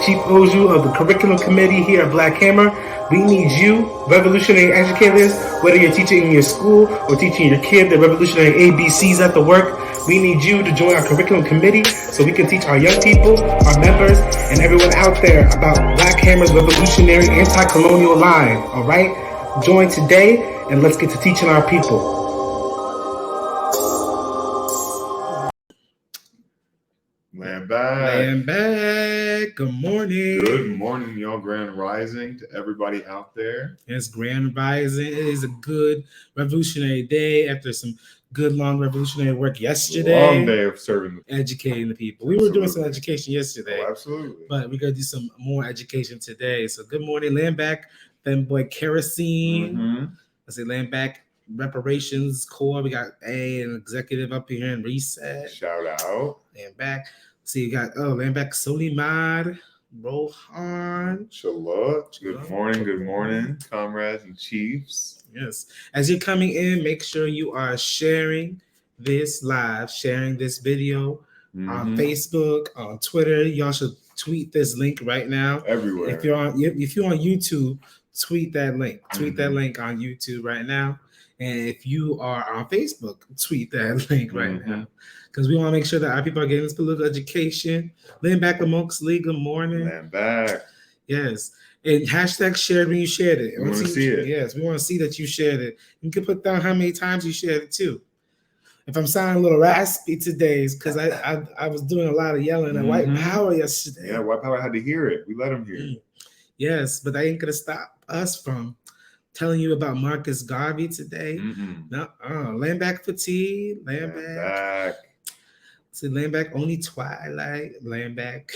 Chief Oju of the Curriculum Committee here at Black Hammer. We need you, revolutionary educators, whether you're teaching in your school or teaching your kid the revolutionary ABCs at the work. We need you to join our curriculum committee so we can teach our young people, our members, and everyone out there about Black Hammer's revolutionary anti-colonial line, all right? Join today, and let's get to teaching our people. Land back. Good morning. Good morning, y'all. Grand Rising to everybody out there. Yes, Grand Rising. It is a good revolutionary day after some good long revolutionary work yesterday. Long day of serving, educating the people. We were doing some education yesterday. Oh, absolutely. But we're gonna do some more education today. So good morning, Land back, Femboy Kerosene. I say Land back. Reparations Corps. We got an executive up here in Reset. Shout out. Land back. See, you got Land back Solimad, Rohan. Shalot. Good morning, comrades and chiefs. Yes. As you're coming in, make sure you are sharing this live, sharing this video on Facebook, on Twitter. Y'all should tweet this link right now. Everywhere. If you're on YouTube, tweet that link. Tweet that link on YouTube right now. And if you are on Facebook, tweet that link right now. Because we want to make sure that our people are getting this political education. Land back amongst Lee, good morning. Land back. Yes. And hashtag shared when you shared it. We want to see it. Yes, we want to see that you shared it. You can put down how many times you shared it too. If I'm sounding a little raspy today, it's because I was doing a lot of yelling at white power yesterday. Yeah, white power had to hear it. We let them hear it. Yes, but that ain't going to stop us from telling you about Marcus Garvey today. Land back fatigue. Land back. So land back only Twilight. Land back.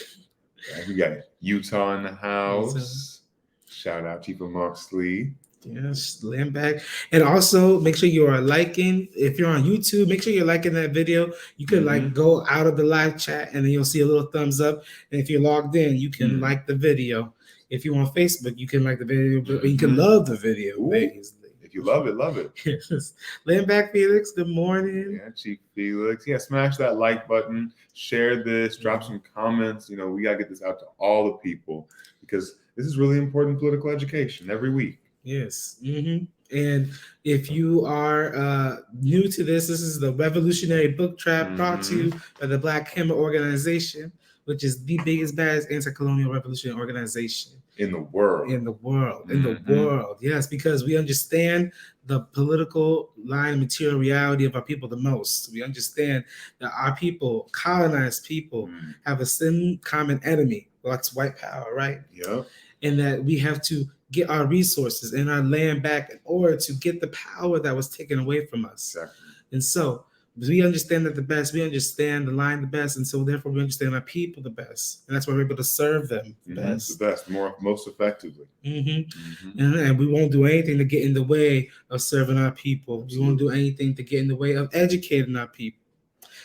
Yeah, we got Utah in the house. Shout out Chief of Moxley. Yes, land back. And also make sure you are liking. If you're on YouTube, make sure you're liking that video. You can go out of the live chat and then you'll see a little thumbs up. And if you're logged in, you can like the video. If you're on Facebook, you can like the video, but you can love the video. If you love it, love it. Yes. Land back, Felix. Good morning. Yeah, Chief Felix. Yeah, smash that like button. Share this. Drop some comments. You know, we got to get this out to all the people because this is really important political education every week. Yes. And if you are new to this is the Revolutionary BookTrap brought to you by the Black Hammer Organization, which is the biggest, baddest anti-colonial revolutionary organization in the world. In the world. Yes, because we understand the political line and material reality of our people the most. We understand that our people, colonized people, have a same common enemy. Well, that's white power, right? Yep. And that we have to get our resources and our land back in order to get the power that was taken away from us. Exactly. And so we understand that the best, we understand the line the best, and so therefore we understand our people the best. And that's why we're able to serve them best. The best, most effectively. And we won't do anything to get in the way of serving our people. We won't do anything to get in the way of educating our people.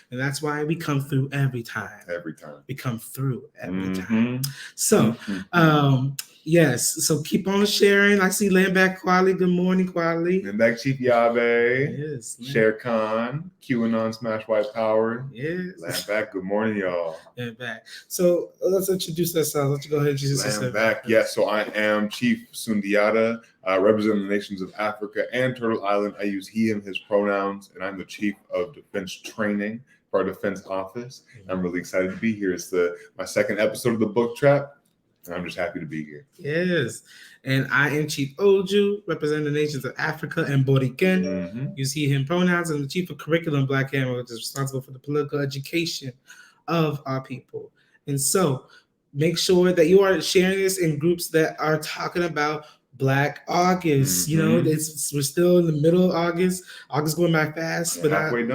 And that's why we come through every time. We come through every time. So, yes. So keep on sharing. I see Land back Kwali. Good morning, Kwali. Land back Chief Yabe. Yes. Sher Khan. QAnon Smash White Power. Yes. Land back. Good morning, y'all. Land back. So let's introduce ourselves. Let's go ahead and introduce ourselves. Land back. Yes. So I am Chief Sundiata, representing the nations of Africa and Turtle Island. I use he, him, his pronouns, and I'm the Chief of Defense Training for our defense office. I'm really excited to be here. It's my second episode of the BookTrap, and I'm just happy to be here. Yes. And I am Chief Oju, representing the nations of Africa and Boriken. Use he, him pronouns, and the Chief of Curriculum Black Hammer, which is responsible for the political education of our people. And so make sure that you are sharing this in groups that are talking about Black August. You know, we're still in the middle of August. August going by fast, but halfway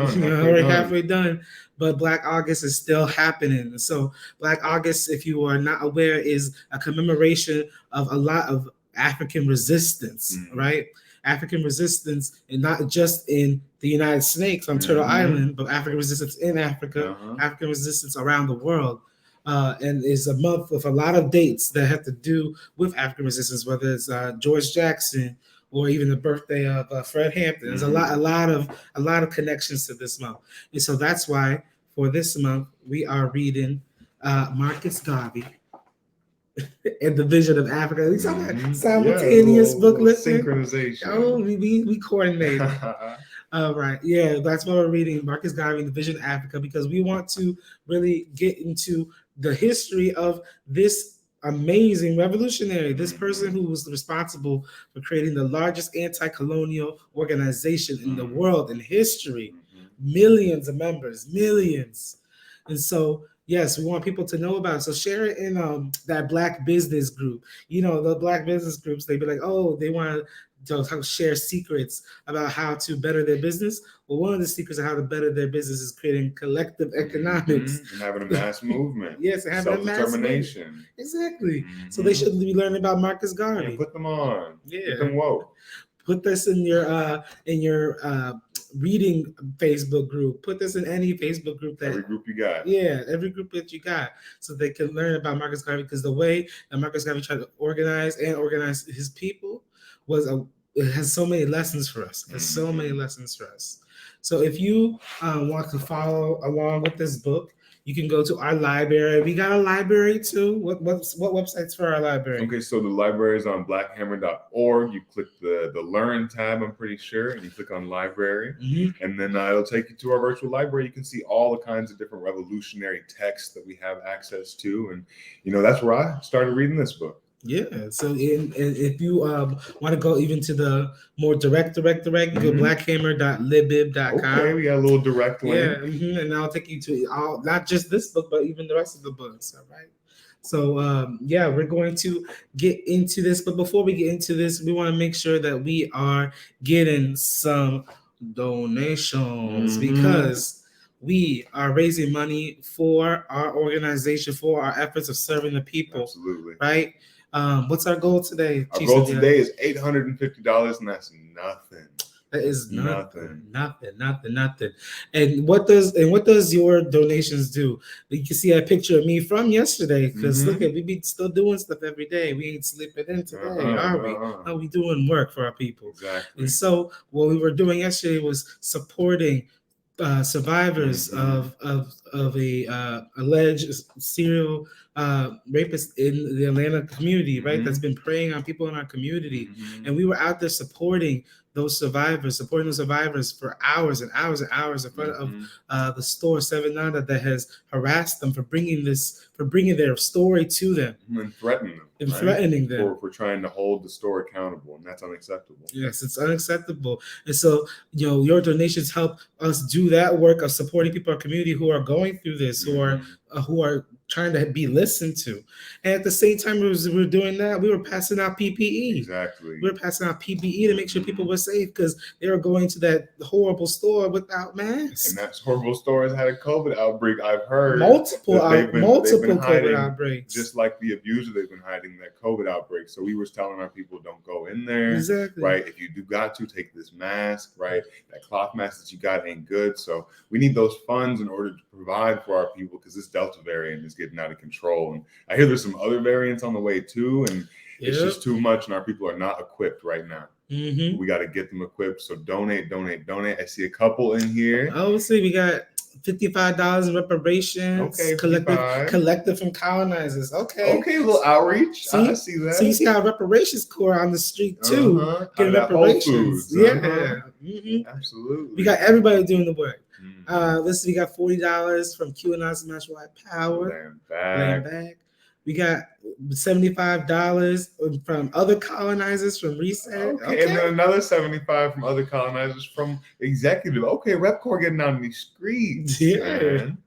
done. But Black August is still happening. And so Black August, if you are not aware, is a commemoration of a lot of African resistance, right? African resistance, and not just in the United States on Turtle Island, but African resistance in Africa, African resistance around the world. And is a month with a lot of dates that have to do with African resistance, whether it's George Jackson or even the birthday of Fred Hampton. There's a lot of connections to this month, and so that's why for this month we are reading Marcus Garvey, and the vision of Africa. We saw that simultaneous book listing. Synchronization. Oh, we coordinated. All right. Yeah, that's why we're reading Marcus Garvey, The Vision of Africa, because we want to really get into the history of this amazing revolutionary, this person who was responsible for creating the largest anti-colonial organization in the world in history. Millions of members, millions. And so, yes, we want people to know about it. So share it in that Black business group. You know, the Black business groups, they be like, oh, they want to share secrets about how to better their business. Well, one of the secrets of how to better their business is creating collective economics. And having a mass movement. Yes, and having a mass movement. Exactly. So they should be learning about Marcus Garvey. Yeah, put them on. Yeah. Get them woke. Put this in your reading Facebook group. Put this in any Facebook group that every group you got. Yeah, every group that you got, so they can learn about Marcus Garvey, because the way that Marcus Garvey tried to organize his people it has so many lessons for us. It has so many lessons for us. So if you want to follow along with this book, you can go to our library. We got a library too. What websites for our library? Okay, so the library is on blackhammer.org. You click the Learn tab, I'm pretty sure, and you click on Library. And then it'll take you to our virtual library. You can see all the kinds of different revolutionary texts that we have access to. And, that's where I started reading this book. Yeah. So if you want to go even to the more direct, you go blackhammer.libib.com. Okay, we got a little direct link. Yeah, and I'll take you to not just this book, but even the rest of the books. All right. So we're going to get into this, but before we get into this, we want to make sure that we are getting some donations, because we are raising money for our organization, for our efforts of serving the people. Absolutely. Right? What's our goal today? Our goal today is $850, and that's nothing. That is nothing. And what does your donations do? You can see a picture of me from yesterday, because look at, we be still doing stuff every day. We ain't sleeping in today, are we? No, we doing work for our people. Exactly. And so what we were doing yesterday was supporting survivors of a alleged serial rapist in the Atlanta community, right? That's been preying on people in our community. And we were out there supporting those survivors for hours and hours and hours in front of the store 7 Nanda that has harassed them for bringing their story to them and threatening them. Threatening them for trying to hold the store accountable, and that's unacceptable. Yes, it's unacceptable. And so, your donations help us do that work of supporting people in our community who are going through this, who are trying to be listened to. And at the same time we were doing that, we were passing out PPE. Exactly. We were passing out PPE to make sure people were safe, because they were going to that horrible store without masks. And that horrible store has had a COVID outbreak. I've heard multiple COVID outbreaks. Just like the abuser, they've been hiding that COVID outbreak. So we were telling our people, don't go in there. Exactly. Right. If you do got to, take this mask, right? That cloth mask that you got ain't good. So we need those funds in order to provide for our people, because this Delta variant is getting out of control. And I hear there's some other variants on the way too, and it's just too much, and our people are not equipped right now. We got to get them equipped. So donate. I see a couple in here. Oh, see, we got $55 in reparations. Okay, collected from colonizers. Okay, a little outreach. I see that. So you see our reparations corps on the street too, getting reparations. Absolutely. We got everybody doing the work. We got $40 from QAnon's Nationwide Power. Land back. We got $75 from other colonizers from Reset. Okay, and then another $75 from other colonizers from Executive. Okay, Rep Corps getting out in these streets. Man.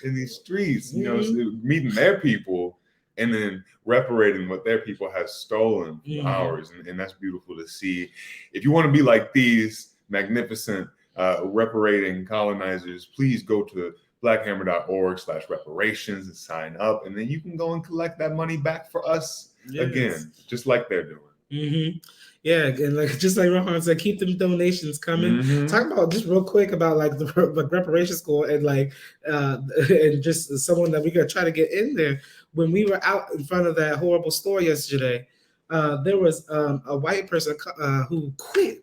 In these streets, meeting their people and then reparating what their people have stolen from ours. And that's beautiful to see. If you want to be like these magnificent reparating colonizers, please go to blackhammer.org/reparations and sign up, and then you can go and collect that money back for us again, just like they're doing. Yeah, and just like Rohan said, keep them donations coming. Talk about just real quick about the reparations school and and just someone that we're gonna try to get in there. When we were out in front of that horrible store yesterday, there was a white person who quit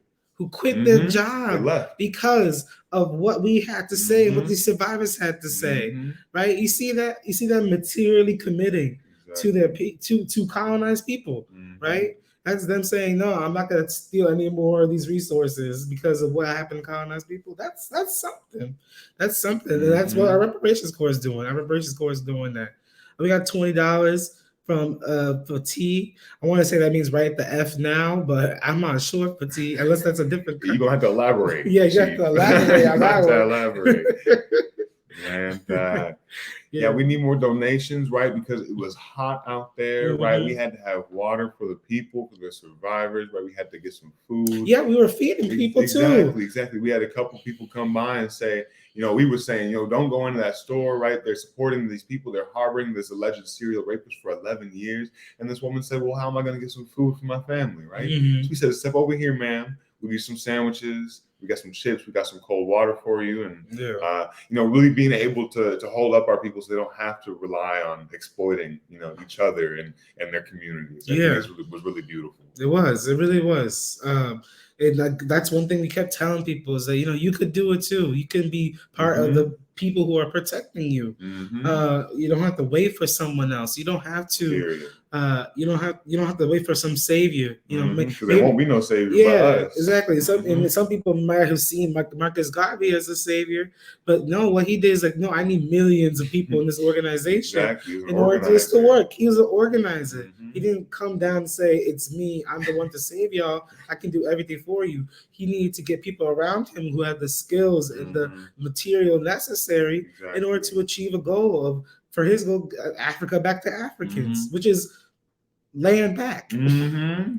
their job because of what we had to say, what these survivors had to say, right? You see that materially committing to their to colonized people, right? That's them saying, no, I'm not going to steal any more of these resources because of what happened to colonized people. That's something. That's something. And that's what our reparations corps is doing. Our reparations corps is doing that. We got $20 from for T. I want to say that means write the F now, but I'm not sure for T, unless that's a different. You're going to have to elaborate. Yeah, you have to elaborate on that one. Elaborate. And yeah, we need more donations, right? Because it was hot out there, right? We had to have water for the people, for the survivors, right? We had to get some food. Yeah, we were feeding people too. Exactly. We had a couple people come by and say, we were saying, don't go into that store, right? They're supporting these people. They're harboring this alleged serial rapist for 11 years. And this woman said, well, how am I going to get some food for my family, right? So we said, step over here, ma'am. We'll give you some sandwiches. We got some chips. We got some cold water for you. And, really being able to hold up our people so they don't have to rely on exploiting, each other and their communities. I think it was really beautiful. It was. It really was. That's one thing we kept telling people is that, you could do it too. You can be part of the people who are protecting you. You don't have to wait for someone else. You don't have to. You don't have to wait for some savior. There won't be no savior by us. Exactly. Some people might have seen Marcus Garvey as a savior, but no, what he did is like, no, I need millions of people in this organization in order for this to work. He was an organizer. He didn't come down and say, it's me, I'm the one to save y'all, I can do everything for you. He needed to get people around him who had the skills and the material necessary in order to achieve a goal for his goal, Africa back to Africans, which is land back.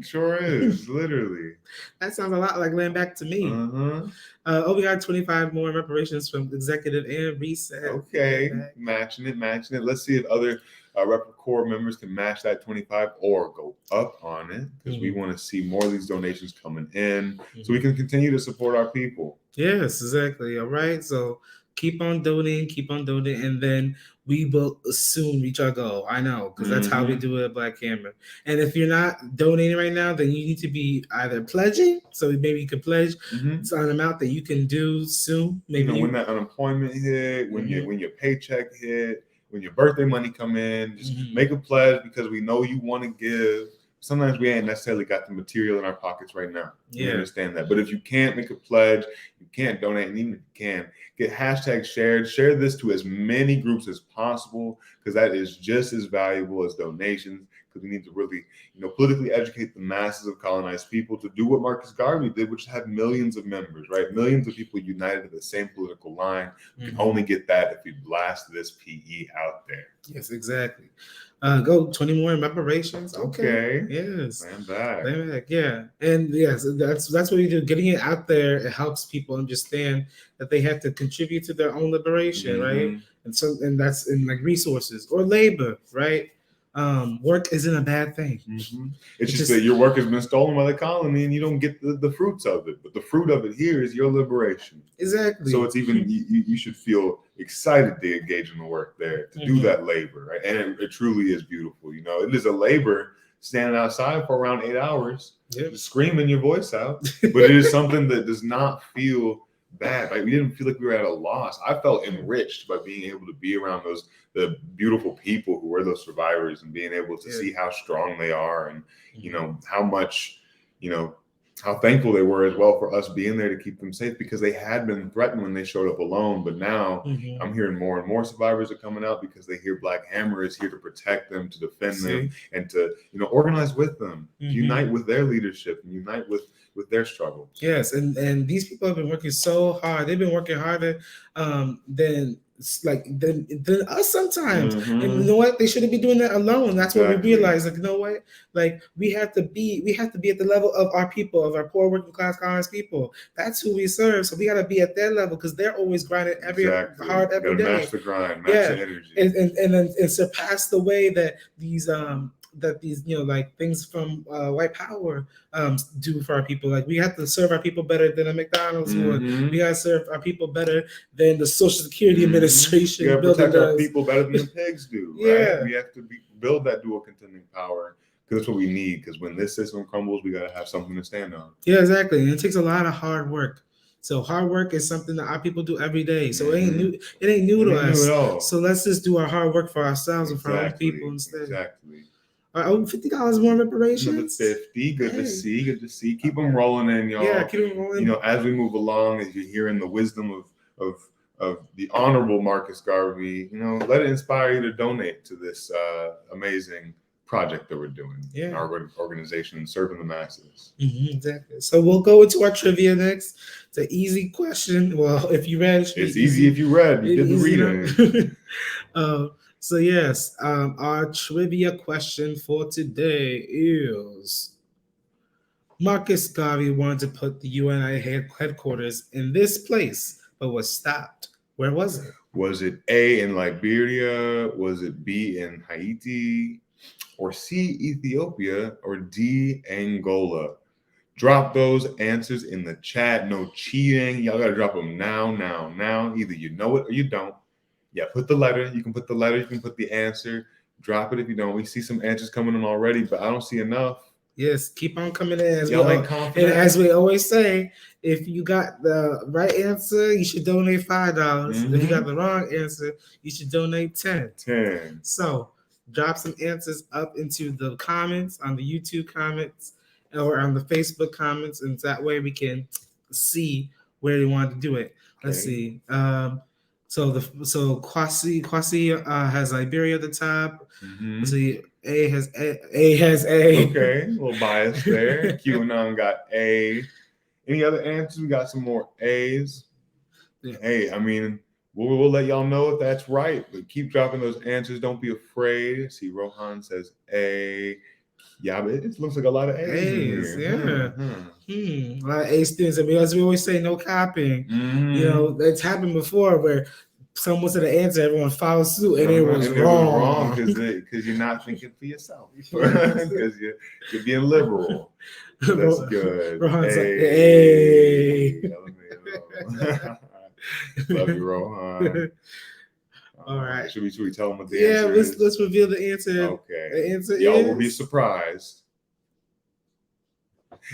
Sure is, literally. That sounds a lot like land back to me. We got 25 more reparations from executive and reset. Okay, matching it. Let's see if other Rep Corps members can match that 25 or go up on it, because we want to see more of these donations coming in so we can continue to support our people. Yes, exactly. All right. So keep on donating, and then we will soon reach our goal. I know, because that's how we do it at Black Camera. And if you're not donating right now, then you need to be either pledging. So maybe you can pledge an amount that you can do soon. Maybe when that unemployment hit, when your paycheck hit, when your birthday money come in, just make a pledge, because we know you want to give. Sometimes we ain't necessarily got the material in our pockets right now. We understand that. But if you can't make a pledge, you can't donate, and even if you can, get hashtag shared. Share this to as many groups as possible, because that is just as valuable as donations, because we need to really, politically educate the masses of colonized people to do what Marcus Garvey did, which had millions of members, right? Millions of people united in the same political line. We can only get that if we blast this PE out there. Yes, exactly. Go 20 more in reparations. Okay. Yes. Land back. Yeah. And yes, that's what we do. Getting it out there, it helps people understand that they have to contribute to their own liberation, right? And that's in like resources or labor, right? Work isn't a bad thing. It's just that your work has been stolen by the colony and you don't get the fruits of it. But the fruit of it here is your liberation. Exactly. So it's even you should feel excited to engage in the work there, to do that labor, right? And it truly is beautiful. It is a labor standing outside for around 8 hours, screaming your voice out. But it is something that does not feel bad. Like, we didn't feel like we were at a loss. I felt enriched by being able to be around the beautiful people who were those survivors, and being able to see how strong they are, and how much how thankful they were as well for us being there to keep them safe, because they had been threatened when they showed up alone. But now I'm hearing more and more survivors are coming out because they hear Black Hammer is here to protect them, to defend them, and to organize with them, unite with their leadership, and unite with their struggle. Yes, and these people have been working so hard. They've been working harder than us sometimes. And you know what? They shouldn't be doing that alone. That's what we realized. Like, you know what? Like, we have to be at the level of our people, of our poor working class colonized people. That's who we serve. So we got to be at their level, because they're always grinding hard every day. Match the grind, match the energy, and surpass the way that these like things from white power do for our people. Like, we have to serve our people better than a McDonald's would. We got to serve our people better than the Social Security Administration. We got to protect our people better than the pigs do. Right? We have to build that dual contending power, because that's what we need. Because when this system crumbles, we got to have something to stand on. Yeah, exactly. And it takes a lot of hard work. So hard work is something that our people do every day. So it ain't new. It ain't new to us. New at all. So let's just do our hard work for ourselves and for our own people instead. Exactly. $50 more reparations. Another 50. Good to see. Good to see. Keep them rolling in, y'all. Yeah, keep them rolling. You know, as we move along, as you're hearing the wisdom of the honorable Marcus Garvey, you know, let it inspire you to donate to this amazing project that we're doing. Yeah. Our organization serving the masses. Exactly. So we'll go into our trivia next. It's an easy question. Well, if you read, it's easy if you read. You did the reading. So yes, our trivia question for today is: Marcus Garvey wanted to put the UNI headquarters in this place, but was stopped. Where was it? Was it A, in Liberia? Was it B, in Haiti? Or C, Ethiopia? Or D, Angola? Drop those answers in the chat. No cheating. Y'all gotta drop them now. Either you know it or you don't. Yeah, put the letter. You can put the letter. You can put the answer. Drop it if you don't. We see some answers coming in already, but I don't see enough. Yes, keep on coming in. Y'all ain't confident. And as we always say, if you got the right answer, you should donate $5. If you got the wrong answer, you should donate 10. So drop some answers up into the comments on the YouTube comments or on the Facebook comments, and that way we can see where you want to do it. Let's see. So Kwasi has Liberia at the top. Let's see. A has A. Okay, a little bias there. QAnon got A. Any other answers? We got some more A's. Yeah. Hey, I mean, we'll let y'all know if that's right, but keep dropping those answers. Don't be afraid. See, Rohan says A. Yeah, but it looks like a lot of A's in here. A lot of A students. I mean, as we always say, no copying. You know, it's happened before where someone said an answer, everyone follows suit, and it was wrong. Because you're not thinking for yourself. Because you're being liberal. That's good. Rohan's hey. Love you, Rohan. All right. Should we tell them what the answer is? Let's reveal the answer. Okay. The answer Y'all will be surprised.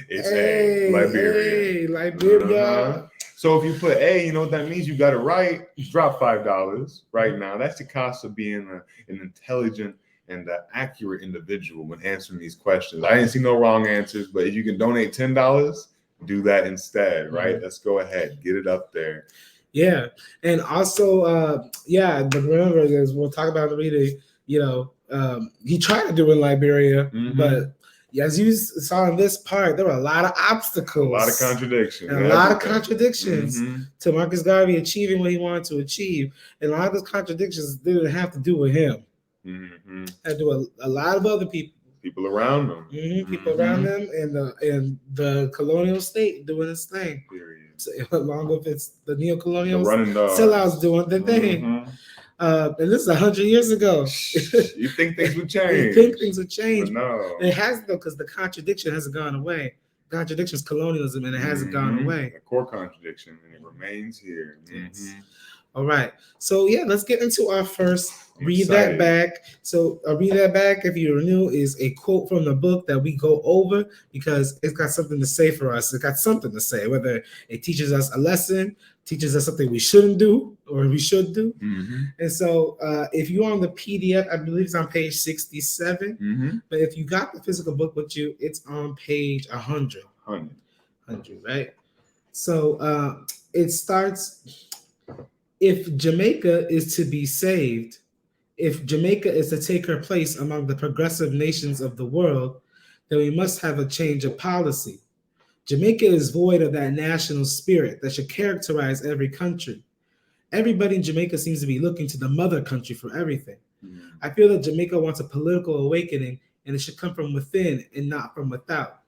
It's A, Liberia. Liberia. So if you put A, you know what that means? You got it right. Drop $5 right now. That's the cost of being an intelligent and accurate individual when answering these questions. I didn't see no wrong answers, but if you can donate $10, do that instead, right? Let's go ahead, get it up there. Yeah, and also, but remember, as we'll talk about the reading, you know, he tried to do it in Liberia, but as you saw in this part, there were a lot of obstacles, a lot of contradictions, and a lot of contradictions to Marcus Garvey achieving what he wanted to achieve. And a lot of those contradictions didn't have to do with him. Had to do a lot of other people around them, people around them, and the colonial state doing its thing. So, along with it's the neo-colonial sellouts doing their thing. And this is 100 years ago. You think things would change? You think things would change? But no, it hasn't though, because the contradiction hasn't gone away. Contradiction is colonialism, and it hasn't gone away. A core contradiction, and it remains here. All right. So yeah, let's get into our first Read That Back. So Read That Back, if you're new, is a quote from the book that we go over because it's got something to say for us. It's got something to say, whether it teaches us a lesson, teaches us something we shouldn't do or we should do. And so if you're on the PDF, I believe it's on page 67. But if you got the physical book with you, it's on page 100. 100, right? So it starts... If Jamaica is to be saved, if Jamaica is to take her place among the progressive nations of the world, then we must have a change of policy. Jamaica is void of that national spirit that should characterize every country. Everybody in Jamaica seems to be looking to the mother country for everything. I feel that Jamaica wants a political awakening, and it should come from within and not from without.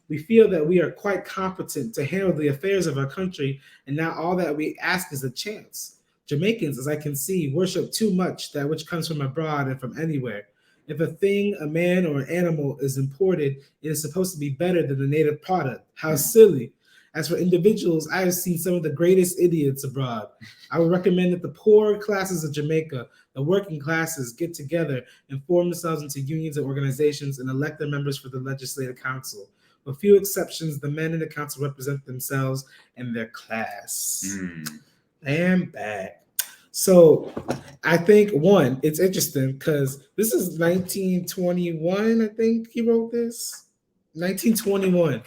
We feel that we are quite competent to handle the affairs of our country, and now all that we ask is a chance. Jamaicans, as I can see, worship too much that which comes from abroad and from anywhere. If a thing, a man, or an animal is imported, it is supposed to be better than the native product. How silly. As for individuals, I have seen some of the greatest idiots abroad. I would recommend that the poor classes of Jamaica, the working classes, get together and form themselves into unions and organizations and elect their members for the legislative council. With few exceptions, the men in the council represent themselves and their class. And back. So I think one, it's interesting because this is 1921. I think he wrote this. 1921.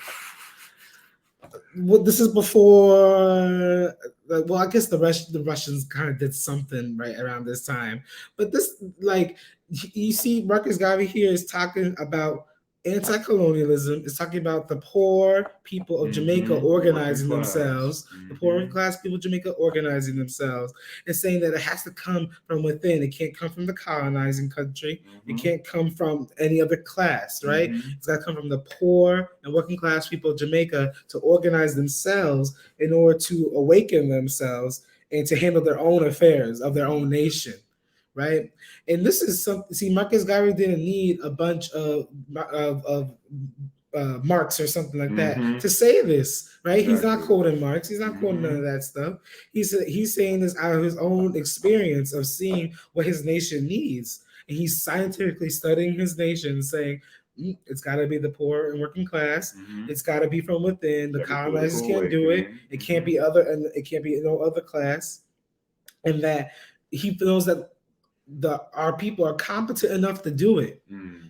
Well, this is before. Well, I guess the Russians kind of did something right around this time. But this, like, you see, Marcus Garvey here is talking about anti-colonialism. Is talking about the poor people of Jamaica organizing themselves. The poor class people of Jamaica organizing themselves, and saying that it has to come from within. It can't come from the colonizing country. It can't come from any other class, right? It's got to come from the poor and working class people of Jamaica to organize themselves in order to awaken themselves and to handle their own affairs of their own nation, right? And this is something. See, Marcus Garvey didn't need a bunch of Marx or something like that to say this, right? Exactly. He's not quoting Marx. He's not quoting none of that stuff. He's saying this out of his own experience of seeing what his nation needs, and he's scientifically studying his nation, saying it's got to be the poor and working class. It's got to be from within. The colonizers can't do it. It can't be other, and it can't be no other class. And that he feels that our people are competent enough to do it.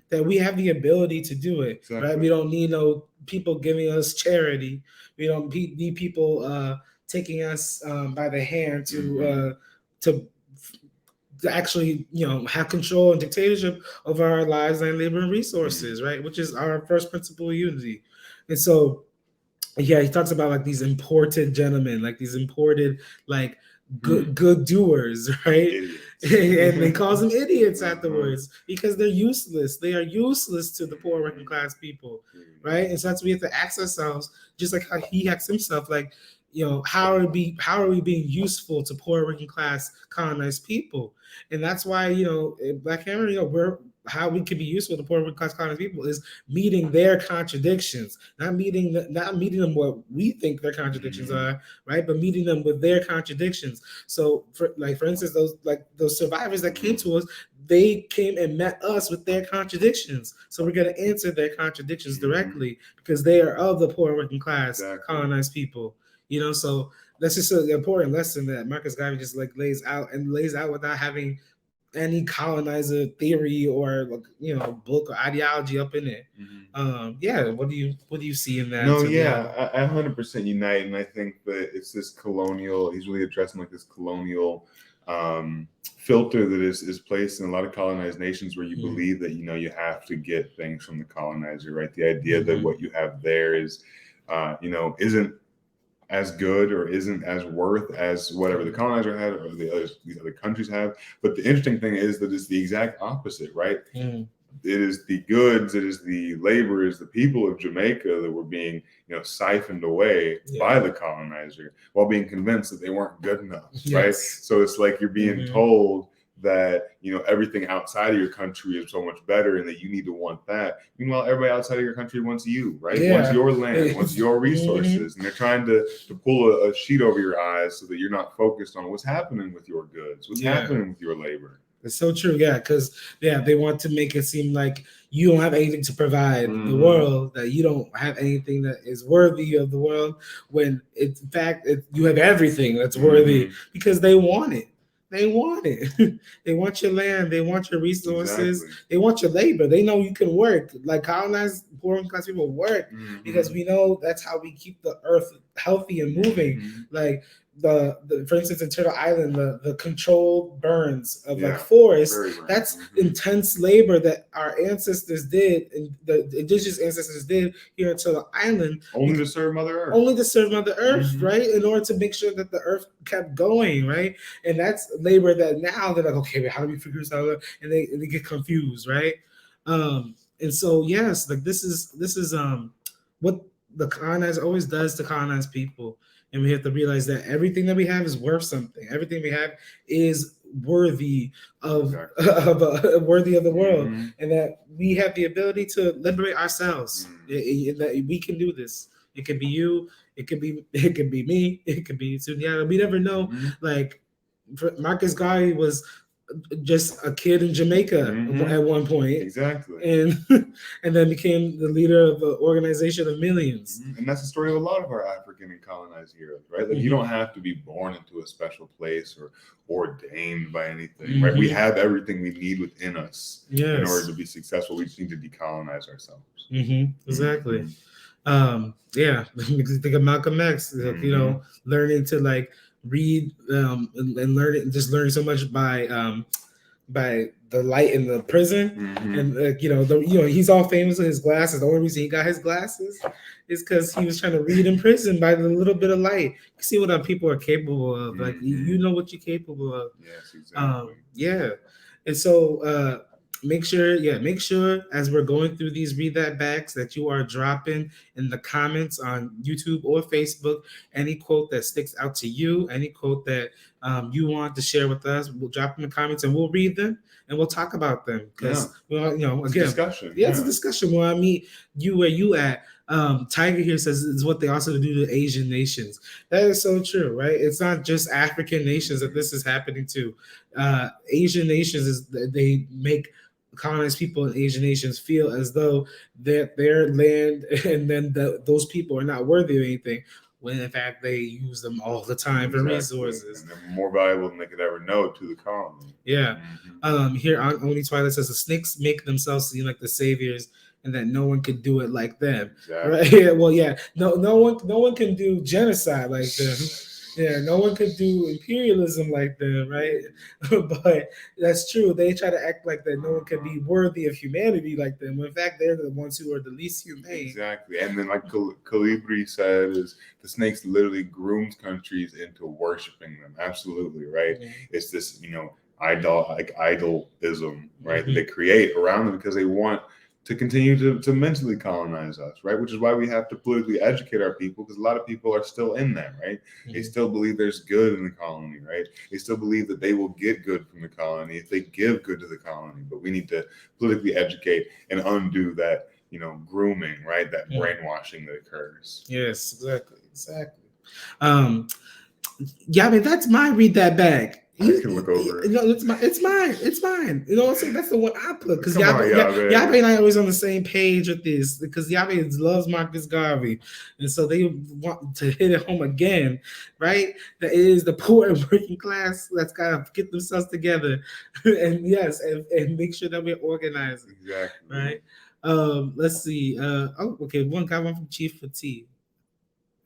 That we have the ability to do it. Exactly. Right? We don't need no people giving us charity. We don't need people taking us by the hand to actually, have control and dictatorship over our lives and labor and resources, right? Which is our first principle of unity. And so, yeah, he talks about like these imported gentlemen, like these imported, like good doers, right? And he calls them idiots afterwards because they're useless. They are useless to the poor working class people, right? And so that's we have to ask ourselves, just like how he asks himself, like, how are we being useful to poor working class colonized people? And that's why, in Black Hammer, how we can be useful to poor working class colonized people is meeting their contradictions, not meeting them what we think their contradictions are, right? But meeting them with their contradictions. So for instance, those survivors that came to us, they came and met us with their contradictions. So we're going to answer their contradictions directly because they are of the poor working class colonized people. So that's just an important lesson that Marcus Garvey just lays out without having any colonizer theory or book or ideology up in it. What do you see in that? No, I 100% unite, and I think that it's this colonial. He's really addressing like this colonial filter that is placed in a lot of colonized nations where you believe that you have to get things from the colonizer, right? The idea that what you have there is isn't as good or isn't as worth as whatever the colonizer had or these other countries have. But the interesting thing is that it's the exact opposite, right? It is the goods, it is the labor, it is the people of Jamaica that were being, siphoned away by the colonizer while being convinced that they weren't good enough, right? So it's like you're being told that everything outside of your country is so much better and that you need to want that. Meanwhile, everybody outside of your country wants you, right? Wants your land, wants your resources, and they're trying to pull a sheet over your eyes so that you're not focused on what's happening with your goods, what's happening with your labor. It's so true, because they want to make it seem like you don't have anything to provide the world, that you don't have anything that is worthy of the world, when in fact you have everything that's worthy because they want it. They want it. They want your land. They want your resources. They want your labor. They know you can work. Like colonized poor class people work because we know that's how we keep the earth healthy and moving. Like the for instance in Turtle Island, the controlled burns of forests. That's intense labor that our ancestors did, and the indigenous ancestors did here in Turtle Island. Only to serve Mother Earth. Only to serve Mother Earth, right? In order to make sure that the earth kept going, right? And that's labor that now they're like, okay, but how do we figure this out? And they get confused, right? And so yes, like this is what the colonizer always does to colonize people. And we have to realize that everything that we have is worth something. Everything we have is worthy of worthy of the world, and that we have the ability to liberate ourselves. That we can do this. It could be you. It could be me. It could be Sunyana. We never know. Like Marcus Garvey was just a kid in Jamaica at one point. Exactly. And then became the leader of an organization of millions. And that's the story of a lot of our African and colonized heroes, right? Like you don't have to be born into a special place or ordained by anything, right? We have everything we need within us in order to be successful. We just need to decolonize ourselves. Exactly. Yeah, think of Malcolm X, you know, learning to like read and learning so much by the light in the prison, and you know, he's all famous with his glasses. The only reason he got his glasses is because he was trying to read in prison by the little bit of light. You see what people are capable of. Like you know what you're capable of. Yes, exactly. Yeah, and so make sure as we're going through these read that backs that you are dropping in the comments on YouTube or Facebook any quote that sticks out to you, any quote that you want to share with us. We'll drop in the comments and we'll read them and we'll talk about them because well, you know, again, discussion. It's a discussion. When I meet you where you at, Tiger here says it's what they also do to Asian nations. That is so true, right? It's not just African nations that this is happening to. Asian nations is they make colonized people in Asian nations feel as though that their land and then those people are not worthy of anything, when in fact they use them all the time for resources. And they're more valuable than they could ever know to the colony. Yeah. Here on Only Twilight says the snakes make themselves seem like the saviors and that no one could do it like them. Exactly. Right? Yeah, well, yeah. No one can do genocide like them. Yeah, no one could do imperialism like them, right? But that's true. They try to act like that no one can be worthy of humanity like them. When in fact, they're the ones who are the least humane. Exactly. And then like Calibri said, is the snakes literally grooms countries into worshiping them. Absolutely, right? It's this, you know, idolism, right? That they create around them because they want to continue to mentally colonize us, right? Which is why we have to politically educate our people, because a lot of people are still in that, right? They still believe there's good in the colony, right? They still believe that they will get good from the colony if they give good to the colony. But we need to politically educate and undo that, you know, grooming, right? That brainwashing that occurs. Yes, exactly. Yeah, I mean, that's my read that bag. You can look over it. No, it's mine. You know what I'm saying? That's the one I put because Yabe and I are always on the same page with this because Yabe loves Marcus Garvey, and so they want to hit it home again, right? That it is the poor and working class that's got to get themselves together, and and make sure that we're organizing. Exactly. Right. Let's see. Okay. One from Chief Fatigue.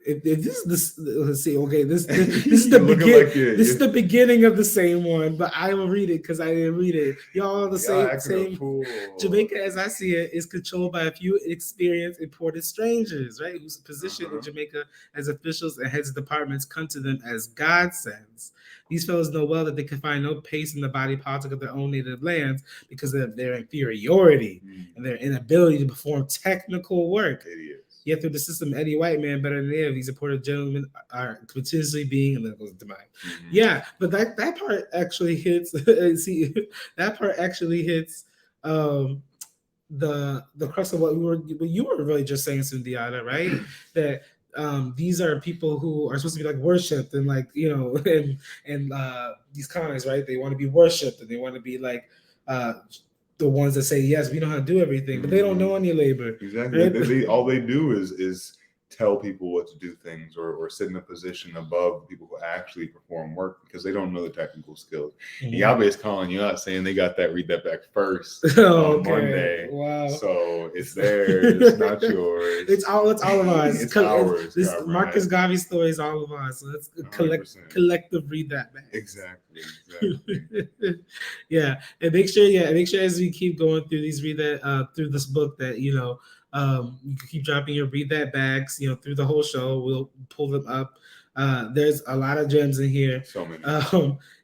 If this is let's see. Okay, this is the beginning. This is the beginning of the same one, but I will read it because I didn't read it. Y'all the same. Jamaica, as I see it, is controlled by a few experienced imported strangers, right? Whose position in Jamaica as officials and heads of departments come to them as godsends. These fellows know well that they can find no pace in the body politic of their own native lands because of their inferiority and their inability to perform technical work. Idiots. Yet through the system, Eddie White man better than any of these imported gentlemen are potentially being, and then it goes into mine. Yeah, but that part actually hits. See, that part actually hits the crux of what you were really just saying, Sundiata, right? That these are people who are supposed to be like worshipped and like, you know, and these colonies, right? They want to be worshipped and they want to be like the ones that say, yes, we know how to do everything, but they don't know any labor. Exactly. Right? All they do is tell people what to do things or sit in a position above people who actually perform work because they don't know the technical skills. Yabe is calling you out saying they got that read that back first on Monday. Wow. So it's theirs, it's not yours. It's all of ours. It's ours. This Marcus Garvey story is all of ours. So let's collective read that back. Exactly. Yeah. And make sure as we keep going through these through this book that, you know, you can keep dropping your read that bags, you know, through the whole show. We'll pull them up. There's a lot of gems in here. So many.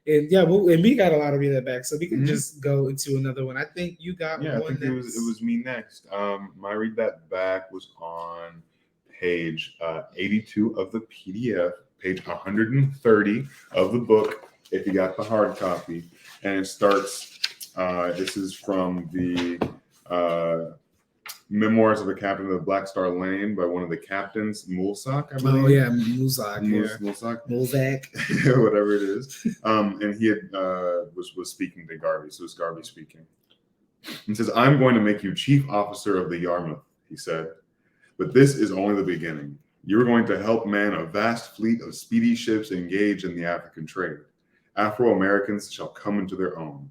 And we got a lot of read that bags, so we can just go into another one. I think you got one. I think it was me next. My read that back was on page 82 of the PDF, page 130 of the book, if you got the hard copy. And it starts, this is from the Memoirs of the Captain of the Black Star Lane by one of the captains, Mulsock, I believe. Oh yeah, Mulsock. Mulsock, whatever it is. And he had was speaking to Garvey, so it's Garvey speaking. He says, "I'm going to make you chief officer of the Yarmouth," he said, "but this is only the beginning. You're going to help man a vast fleet of speedy ships engaged in the African trade. Afro-Americans shall come into their own."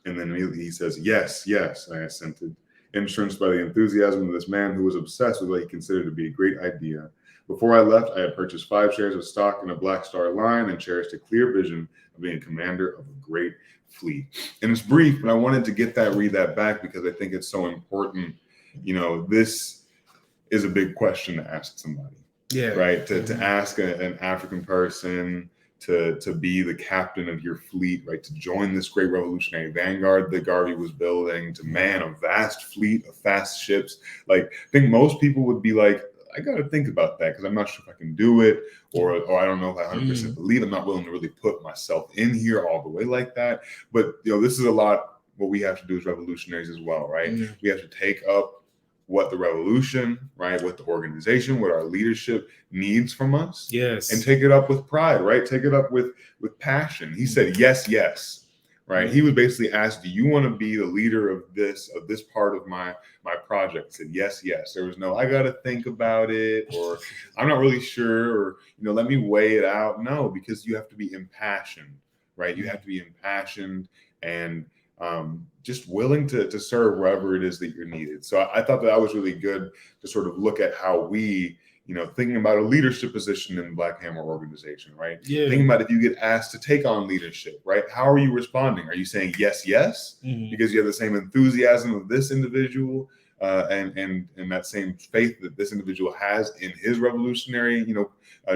And then he says, "Yes, yes," I assented, entranced by the enthusiasm of this man who was obsessed with what he considered to be a great idea. Before I left, I had purchased 5 shares of stock in a Black Star Line and cherished a clear vision of being commander of a great fleet. And it's brief, but I wanted to read that back because I think it's so important. You know, this is a big question to ask somebody. Yeah. Right. To ask an African person to be the captain of your fleet, right? To join this great revolutionary vanguard that Garvey was building, to man a vast fleet of fast ships. Like, I think most people would be like, I got to think about that because I'm not sure if I can do it, or I don't know if I 100% believe. I'm not willing to really put myself in here all the way like that. But, you know, this is a lot what we have to do as revolutionaries as well, right? Mm-hmm. We have to take up what the revolution, right, what the organization, what our leadership needs from us. Yes. And take it up with pride, right? Take it up with passion. He said, yes, yes, right? He was basically asked, do you want to be the leader of this part of my project? He said, yes, yes. There was no, I got to think about it, or I'm not really sure, or, you know, let me weigh it out. No, because you have to be impassioned, right? You have to be impassioned and just willing to serve wherever it is that you're needed. So I thought that was really good to sort of look at how we, you know, thinking about a leadership position in the Black Hammer organization, right? Yeah. Thinking about if you get asked to take on leadership, right? How are you responding? Are you saying yes, yes, because you have the same enthusiasm of this individual and that same faith that this individual has in his revolutionary, you know,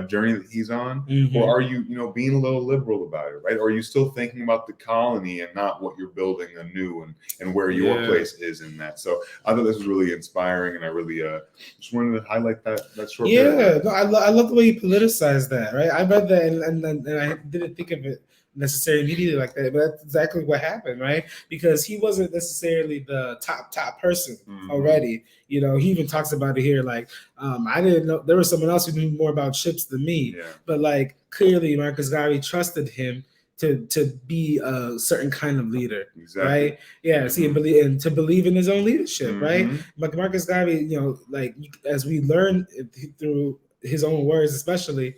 journey that he's on? Or are you, you know, being a little liberal about it, right? Or are you still thinking about the colony and not what you're building anew and where your place is in that? So I thought this was really inspiring, and I really just wanted to highlight that short paragraph. No, I love the way you politicized that, right? I read that and I didn't think of it necessarily immediately like that, but that's exactly what happened, right? Because he wasn't necessarily the top person already. You know, he even talks about it here, like, I didn't know there was someone else who knew more about ships than me, but like clearly Marcus Garvey trusted him to be a certain kind of leader, right? Yeah, see, and to believe in his own leadership, right? But Marcus Garvey, you know, like as we learn through his own words, especially,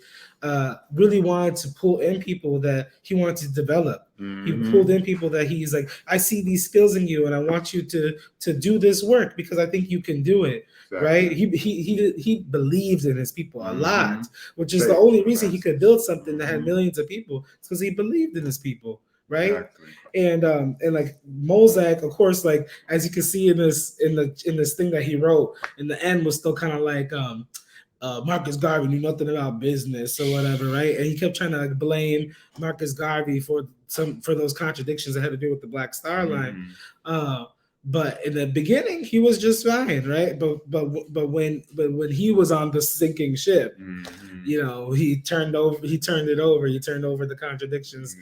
really wanted to pull in people that he wanted to develop. He pulled in people that he's like, I see these skills in you, and I want you to do this work because I think you can do it. Right? He believed in his people a lot, which is the only reason he could build something that had millions of people. It's because he believed in his people. Right. Exactly. And like Mosaic, of course, like as you can see in this thing that he wrote, in the end was still kind of like Marcus Garvey knew nothing about business or whatever, right? And he kept trying to like blame Marcus Garvey for those contradictions that had to do with the Black Star Line. But in the beginning, he was just fine, right? But when he was on the sinking ship, you know, he turned over the contradictions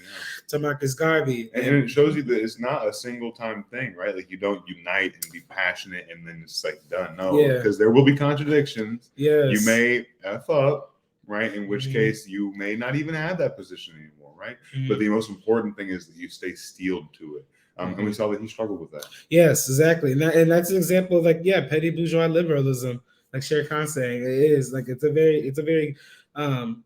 to Marcus Garvey. And it shows you that it's not a single time thing, right? Like you don't unite and be passionate and then it's like done. No, because there will be contradictions. Yes. You may F up, right? In which case you may not even have that position anymore, right? But the most important thing is that you stay steeled to it. And we saw that he struggled with that. Yes, exactly. And that's an example of like, petty bourgeois liberalism, like Sher Khan saying it is. Like it's a very and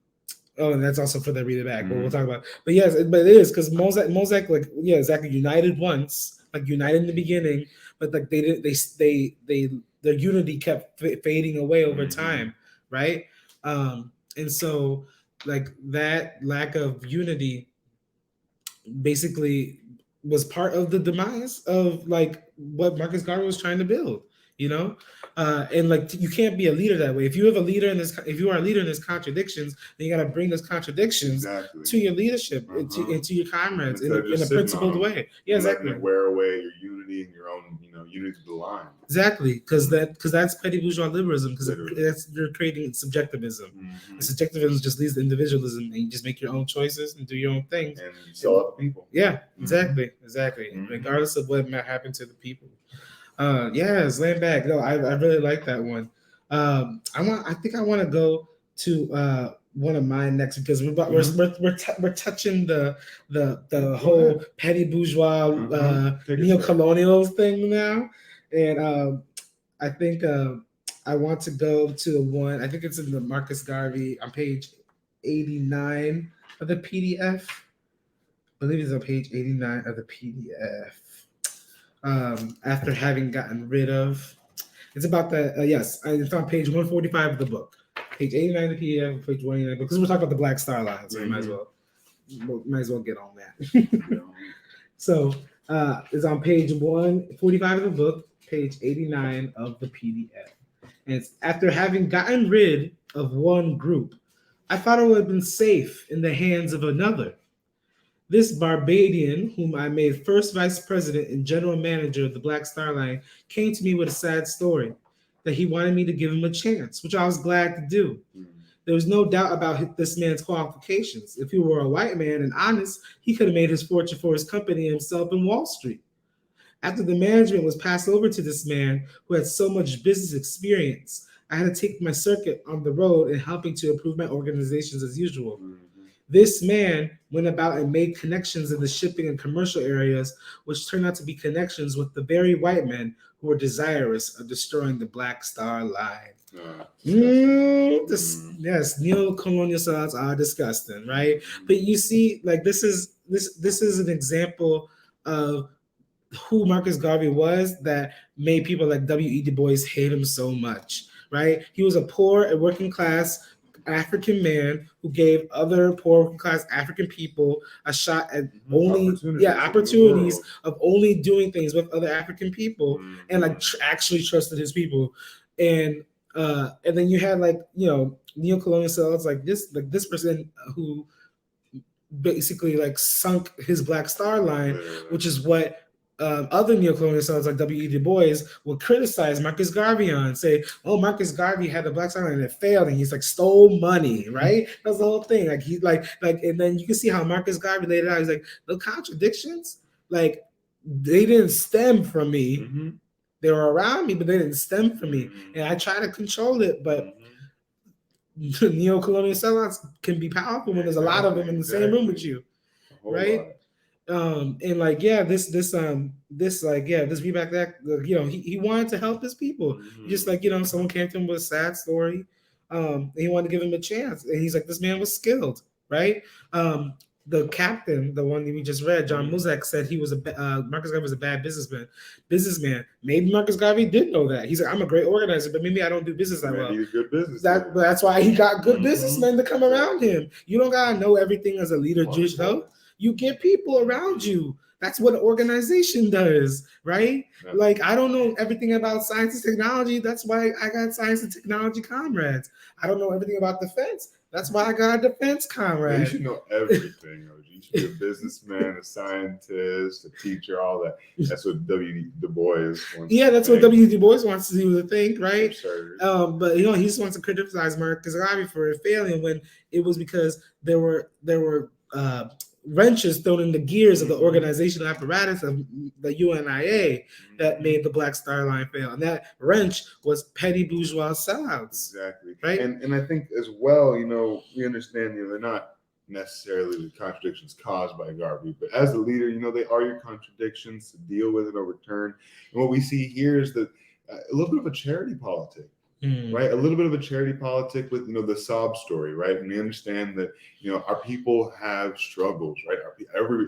that's also for the read it back, but we'll talk about it. But yes, but it is because Mosaic, like, exactly, united once, like united in the beginning, but like their unity kept fading away over time, right? And so like that lack of unity basically was part of the demise of like what Marcus Garvey was trying to build, you know, and like you can't be a leader that way. If you are a leader in this contradictions, then you got to bring those contradictions to your leadership and to your comrades in a principled way. Yeah, exactly. Wear away your unity and your own, you know, unity to the line. Exactly, because that's petty bourgeois liberalism. Because you're creating subjectivism. And subjectivism just leads to individualism, and you just make your own choices and do your own things. And you sell out the people. Yeah, exactly. Regardless of what might happen to the people. Yeah, Slam Bag. No, I really like that one. I think I want to go to one of mine next because we're touching the whole petty bourgeois neo-colonial thing now, and I think I want to go to the one. I think it's in the Marcus Garvey on page 89 of the PDF. I believe it's on page 89 of the PDF. After having gotten rid of, it's about the yes, it's on page 145 of the book, page 89 of the PDF, page 189 because we're talking about the Black Star Line, so we might as well get on that. So it's on page 145 of the book, page 89 of the PDF, and it's after having gotten rid of one group, I thought it would have been safe in the hands of another. This Barbadian, whom I made first vice president and general manager of the Black Star Line, came to me with a sad story that he wanted me to give him a chance, which I was glad to do. There was no doubt about this man's qualifications. If he were a white man and honest, he could have made his fortune for his company and himself in Wall Street. After the management was passed over to this man who had so much business experience, I had to take my circuit on the road and helping to improve my organizations as usual. This man went about and made connections in the shipping and commercial areas, which turned out to be connections with the very white men who were desirous of destroying the Black Star Line. Yes, neo-colonial sellouts are disgusting, right? But you see, like this is an example of who Marcus Garvey was that made people like W.E. Du Bois hate him so much, right? He was a poor and working class African man who gave other poor working class African people a shot at opportunities of only doing things with other African people and like actually trusted his people. And then you had like, you know, neo-colonial cells like this person who basically like sunk his Black Star Line, which is what other neo-colonial cells like W.E. Du Bois will criticize Marcus Garvey on, say, "Oh, Marcus Garvey had the Black Star Line and it failed, and he's like stole money, right?" That's the whole thing. Like he like, and then you can see how Marcus Garvey laid it out. He's like, the contradictions, like they didn't stem from me. They were around me, but they didn't stem from me, and I try to control it, but. Neo-colonial sellouts can be powerful when there's a lot of them in the same room with you, right? And like this feedback that you know he wanted to help his people, just like, you know, someone came to him with a sad story, and he wanted to give him a chance, and he's like, this man was skilled, right? The captain, the one that we just read, John Muzak, said he was Marcus Garvey was a bad businessman. Maybe Marcus Garvey did know that. He's like, I'm a great organizer, but maybe I don't do business that well. He's a good business. That's why he got good businessmen to come around him. You don't gotta know everything as a leader, just though. You get people around you. That's what an organization does, right? Yeah. Like, I don't know everything about science and technology. That's why I got science and technology comrades. I don't know everything about defense. That's why I got a defense comrade. Yeah, you should know everything. You should be a businessman, a scientist, a teacher, all that. That's what W. Du Bois wants. Yeah, that's what W. Du Bois wants to do to think, right? But you know, he just wants to criticize Marcus Garvey for failing when it was because there were wrenches thrown in the gears of the organizational apparatus of the UNIA that made the Black Star Line fail, and that wrench was petty bourgeois sellouts. Exactly, right? And I think as well, you know, we understand, you know, they're not necessarily the contradictions caused by Garvey, but as a leader, you know, they are your contradictions to deal with and overturn. And what we see here is that a little bit of a charity politic. Right, a little bit of a charity politic with, you know, the sob story, right? And we understand that, you know, our people have struggles, right?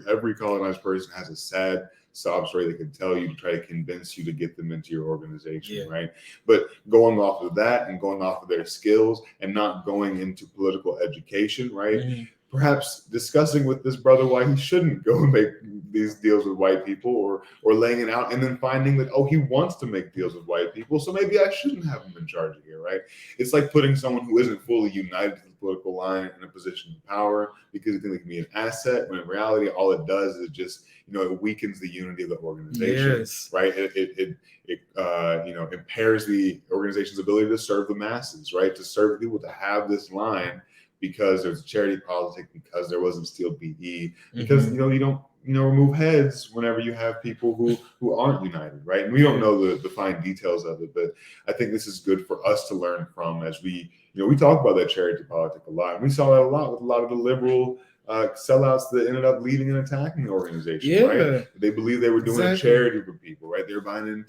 Every colonized person has a sad sob story they can tell you to try to convince you to get them into your organization, right? But going off of that and going off of their skills and not going into political education, right? Perhaps discussing with this brother why he shouldn't go and make these deals with white people, or laying it out, and then finding that, oh, he wants to make deals with white people, so maybe I shouldn't have him in charge of here, right? It's like putting someone who isn't fully united to the political line in a position of power because they think they can be an asset, when in reality, all it does is just, you know, it weakens the unity of the organization, right? It you know, impairs the organization's ability to serve the masses, right? To serve people, to have this line, because there's a charity politic, because there wasn't still BE, because you know, remove heads whenever you have people who aren't united, right? And we don't know the fine details of it, but I think this is good for us to learn from as we talk about that charity politic a lot, and we saw that a lot with a lot of the liberal sellouts that ended up leaving and attacking the organization, right? They believed they were doing a charity for people, right? They were buying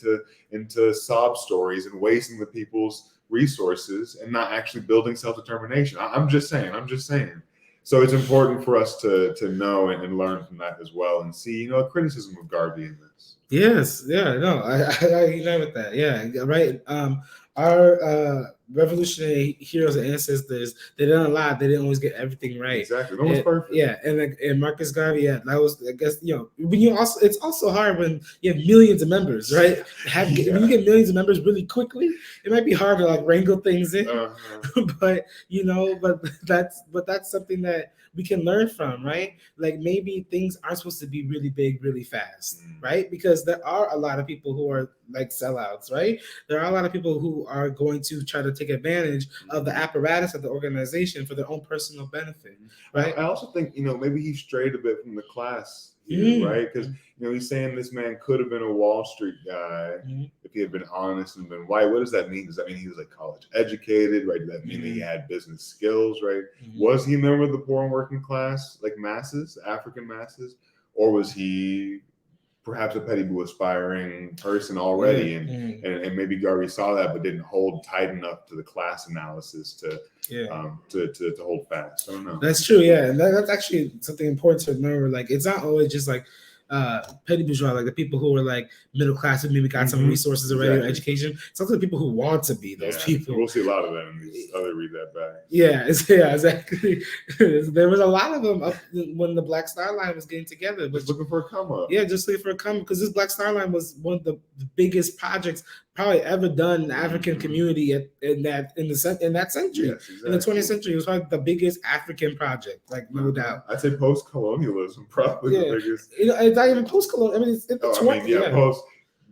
into sob stories and wasting the people's resources and not actually building self-determination. I'm just saying. So it's important for us to know and learn from that as well, and see, a criticism of Garvey in this. Yes, yeah, no, I unite with that. Yeah, right. Our revolutionary heroes and ancestors, they didn't lie. They didn't always get everything right. Exactly, no one's perfect. Yeah, and Marcus Garvey, yeah, that was, I guess, when it's also hard when you have millions of members, right? When you get millions of members really quickly, it might be hard to like wrangle things in. But that's something that we can learn from, right? Like maybe things aren't supposed to be really big, really fast, right? Because there are a lot of people who are like sellouts, right? There are a lot of people who are going to try to take advantage of the apparatus of the organization for their own personal benefit, right? I also think, maybe he strayed a bit from the class here, right? Because, he's saying this man could have been a Wall Street guy if he had been honest and been white. What does that mean? Does that mean he was like college educated, right? Does that mean that he had business skills, right? Was he a member of the poor and working class, like masses, African masses? Or was he perhaps a petty blue aspiring person already? And maybe Garvey saw that but didn't hold tight enough to the class analysis to hold fast. I don't know. That's true, yeah. And that's actually something important to remember. Like, it's not always just like petty bourgeois, like the people who are like middle class and maybe got some resources already or education. It's also the people who want to be those people. We'll see a lot of them in these other read that back. Yeah, exactly. There was a lot of them up when the Black Star Line was getting together. Just looking for a come up. Yeah, just looking for a come up, because this Black Star Line was one of the biggest projects probably ever done in the African community in that century. Yes, exactly. In the 20th century, it was probably the biggest African project, like no doubt. I'd say post-colonialism, probably the biggest. It's not even post-colonial. I mean, it's in the 20s. Post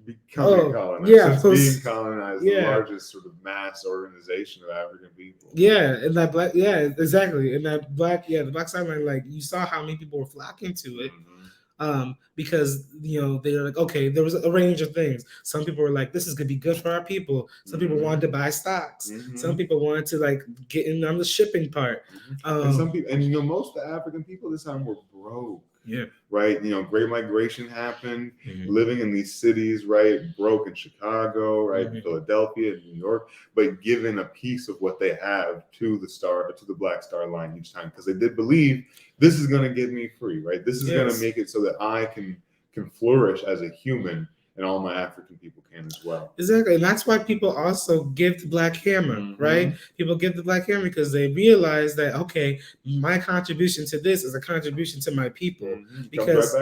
becoming colonized. Being colonized, the largest sort of mass organization of African people. Yeah, and that black, exactly. And that the Black Star Line, like you saw how many people were flocking to it. Because they were like, okay, there was a range of things. Some people were like, this is gonna be good for our people. Some people wanted to buy stocks. Some people wanted to like get in on the shipping part. And some people, and most of the African people this time were broke. Yeah. Right. Great migration happened, living in these cities, right? Broke in Chicago, right? Philadelphia, New York, but giving a piece of what they have to the Black Star Line each time, because they did believe this is going to get me free, right? This is going to make it so that I can flourish as a human, and all my African people can as well. Exactly. And that's why people also give the Black Hammer, right? People give the Black Hammer because they realize that, okay, my contribution to this is a contribution to my people. Because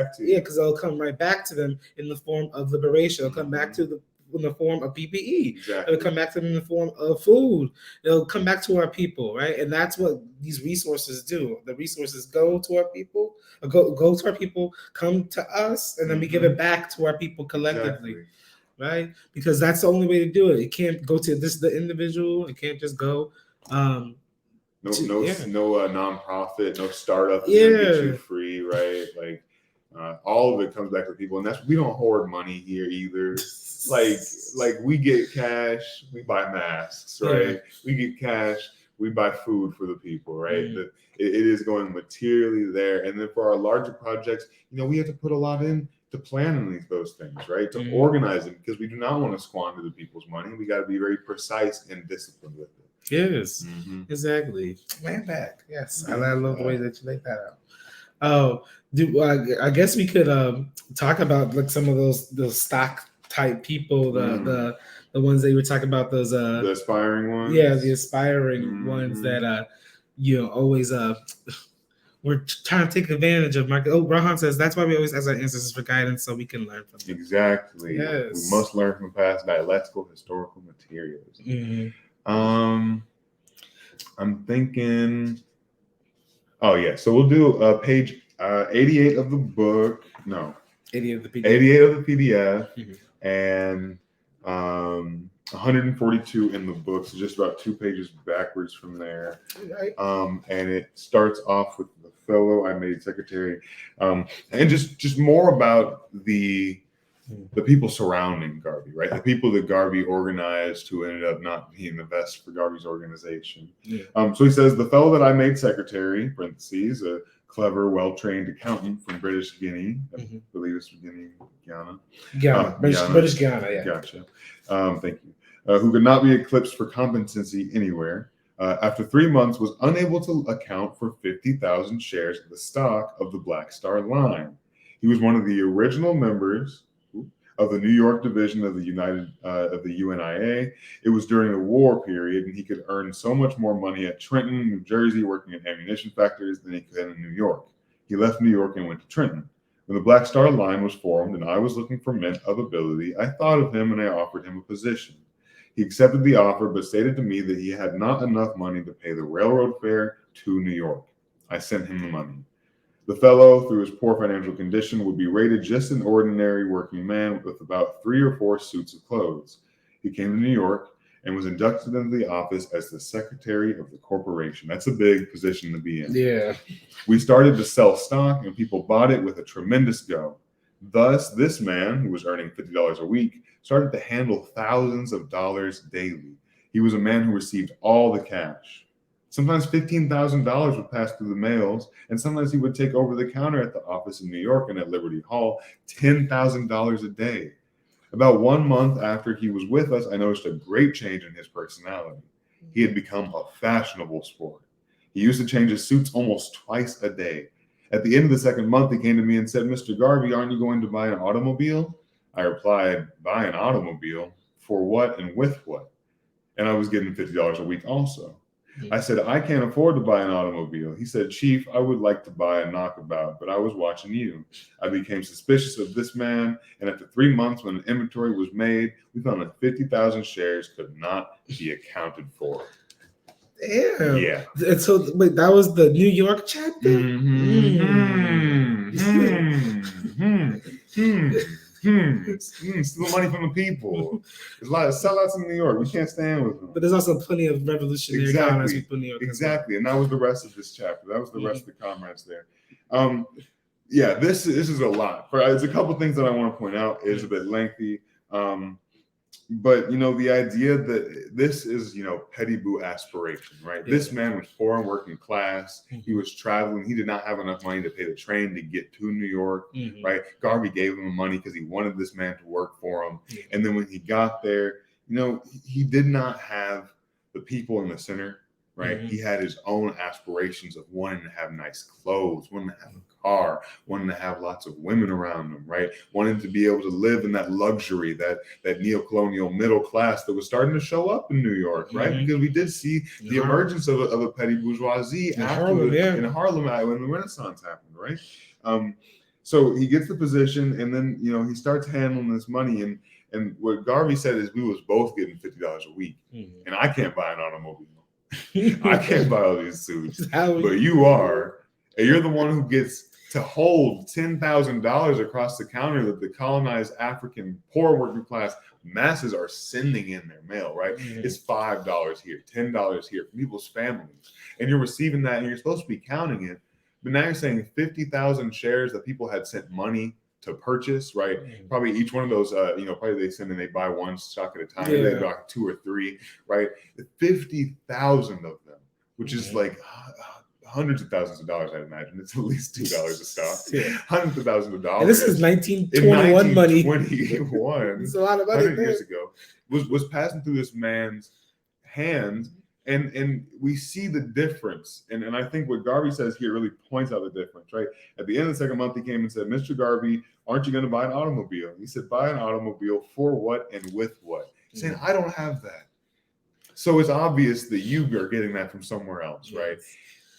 it'll come right back to them in the form of liberation. It'll come back to them in the form of PPE. Exactly. It'll come back to them in the form of food. It'll come back to our people, right? And that's what these resources do. The resources go to our people, go to our people, come to us, and then we give it back to our people collectively. Exactly. Right? Because that's the only way to do it. It can't go to the individual. It can't just go. No nonprofit, no startup is gonna get you free, right? Like all of it comes back to people, and we don't hoard money here either. Like we get cash, we buy masks, right? We get cash, we buy food for the people, right? It is going materially there, and then for our larger projects, we have to put a lot in to plan those things, right? To organize them, because we do not want to squander the people's money. We got to be very precise and disciplined with it. Yes, exactly. Land back. Yes, I love the way that you laid that out. Oh, I guess we could talk about like some of those stock type people, the ones that you were talking about, those the aspiring ones. Yeah, the aspiring ones that always we're trying to take advantage of. Rahan says that's why we always ask our ancestors for guidance so we can learn from them. Exactly. Yes. We must learn from past dialectical historical materials. I'm thinking. Oh yeah, so we'll do page 88 of the book. No, 88 of the PDF. 88 of the PDF, and 142 in the book, so just about 2 pages backwards from there. Right. And it starts off with the fellow I made secretary, and just more about the people surrounding Garvey, right? The people that Garvey organized who ended up not being the best for Garvey's organization. Yeah. So he says, the fellow that I made secretary, parentheses, a clever, well-trained accountant from British Guinea, I believe it's Guinea, Ghana. Ghana, British Ghana, yeah. Gotcha. Thank you. Who could not be eclipsed for competency anywhere, after 3 months was unable to account for 50,000 shares of the stock of the Black Star Line. He was one of the original members of the New York division of the UNIA. It was during the war period, and he could earn so much more money at Trenton, New Jersey, working at ammunition factories than he could in New York. He left New York and went to Trenton. When the Black Star Line was formed and I was looking for men of ability, I thought of him and I offered him a position. He accepted the offer, but stated to me that he had not enough money to pay the railroad fare to New York. I sent him the money. The fellow, through his poor financial condition, would be rated just an ordinary working man with about 3 or 4 suits of clothes. He came to New York and was inducted into the office as the secretary of the corporation. That's a big position to be in. Yeah. We started to sell stock, and people bought it with a tremendous go. Thus, this man, who was earning $50 a week, started to handle thousands of dollars daily. He was a man who received all the cash. Sometimes $15,000 would pass through the mails, and sometimes he would take over the counter at the office in New York and at Liberty Hall, $10,000 a day. About 1 month after he was with us, I noticed a great change in his personality. He had become a fashionable sport. He used to change his suits almost twice a day. At the end of the 2nd month, he came to me and said, "Mr. Garvey, aren't you going to buy an automobile?" I replied, "Buy an automobile? For what and with what?" And I was getting $50 a week also. I said, "I can't afford to buy an automobile." He said, "Chief, I would like to buy a knockabout, but I was watching you." I became suspicious of this man, and after 3 months, when an inventory was made, we found that 50,000 shares could not be accounted for. Damn. Yeah. And so, wait, that was the New York chapter? Steal money from the people. There's a lot of sellouts in New York. We can't stand with them. But there's also plenty of revolutionary comrades people in New York. Exactly. And that was the rest of this chapter. That was the rest of the comrades there. Yeah, this is a lot. There's a couple things that I want to point out. It's a bit lengthy. But, the idea that this is, petty bout aspiration, right? Yeah. This man was poor and working class. He was traveling. He did not have enough money to pay the train to get to New York, right? Garvey gave him the money because he wanted this man to work for him. Yeah. And then when he got there, he did not have the people in the center, right? He had his own aspirations of wanting to have nice clothes, wanting to have a car, wanting to have lots of women around him, right? Wanting to be able to live in that luxury, that neo-colonial middle class that was starting to show up in New York, right? Because we did see the emergence of a petty bourgeoisie in Harlem when the Renaissance happened, right? So he gets the position, and then he starts handling this money, and what Garvey said is we was both getting $50 a week, and I can't buy an automobile. I can't buy all these suits, but you are, and you're the one who gets to hold $10,000 across the counter that the colonized African poor working class masses are sending in their mail, right? It's $5 here, $10 here from people's families, and you're receiving that, and you're supposed to be counting it, but now you're saying 50,000 shares that people had sent money to purchase, right? Probably each one of those, probably they send and they buy one stock at a time. Maybe they buy 2 or 3, right? 50,000 of them, which is like hundreds of thousands of dollars, I'd imagine. It's at least $2 a stock. Hundreds of thousands of dollars. And this is 1921 money. 1921. It's a lot of money. 100 years ago, was passing through this man's hands. And we see the difference. And I think what Garvey says here really points out the difference, right? At the end of the 2nd month, he came and said, "Mr. Garvey, aren't you going to buy an automobile?" He said, "Buy an automobile for what and with what?" Saying, I don't have that. So it's obvious that you are getting that from somewhere else, right?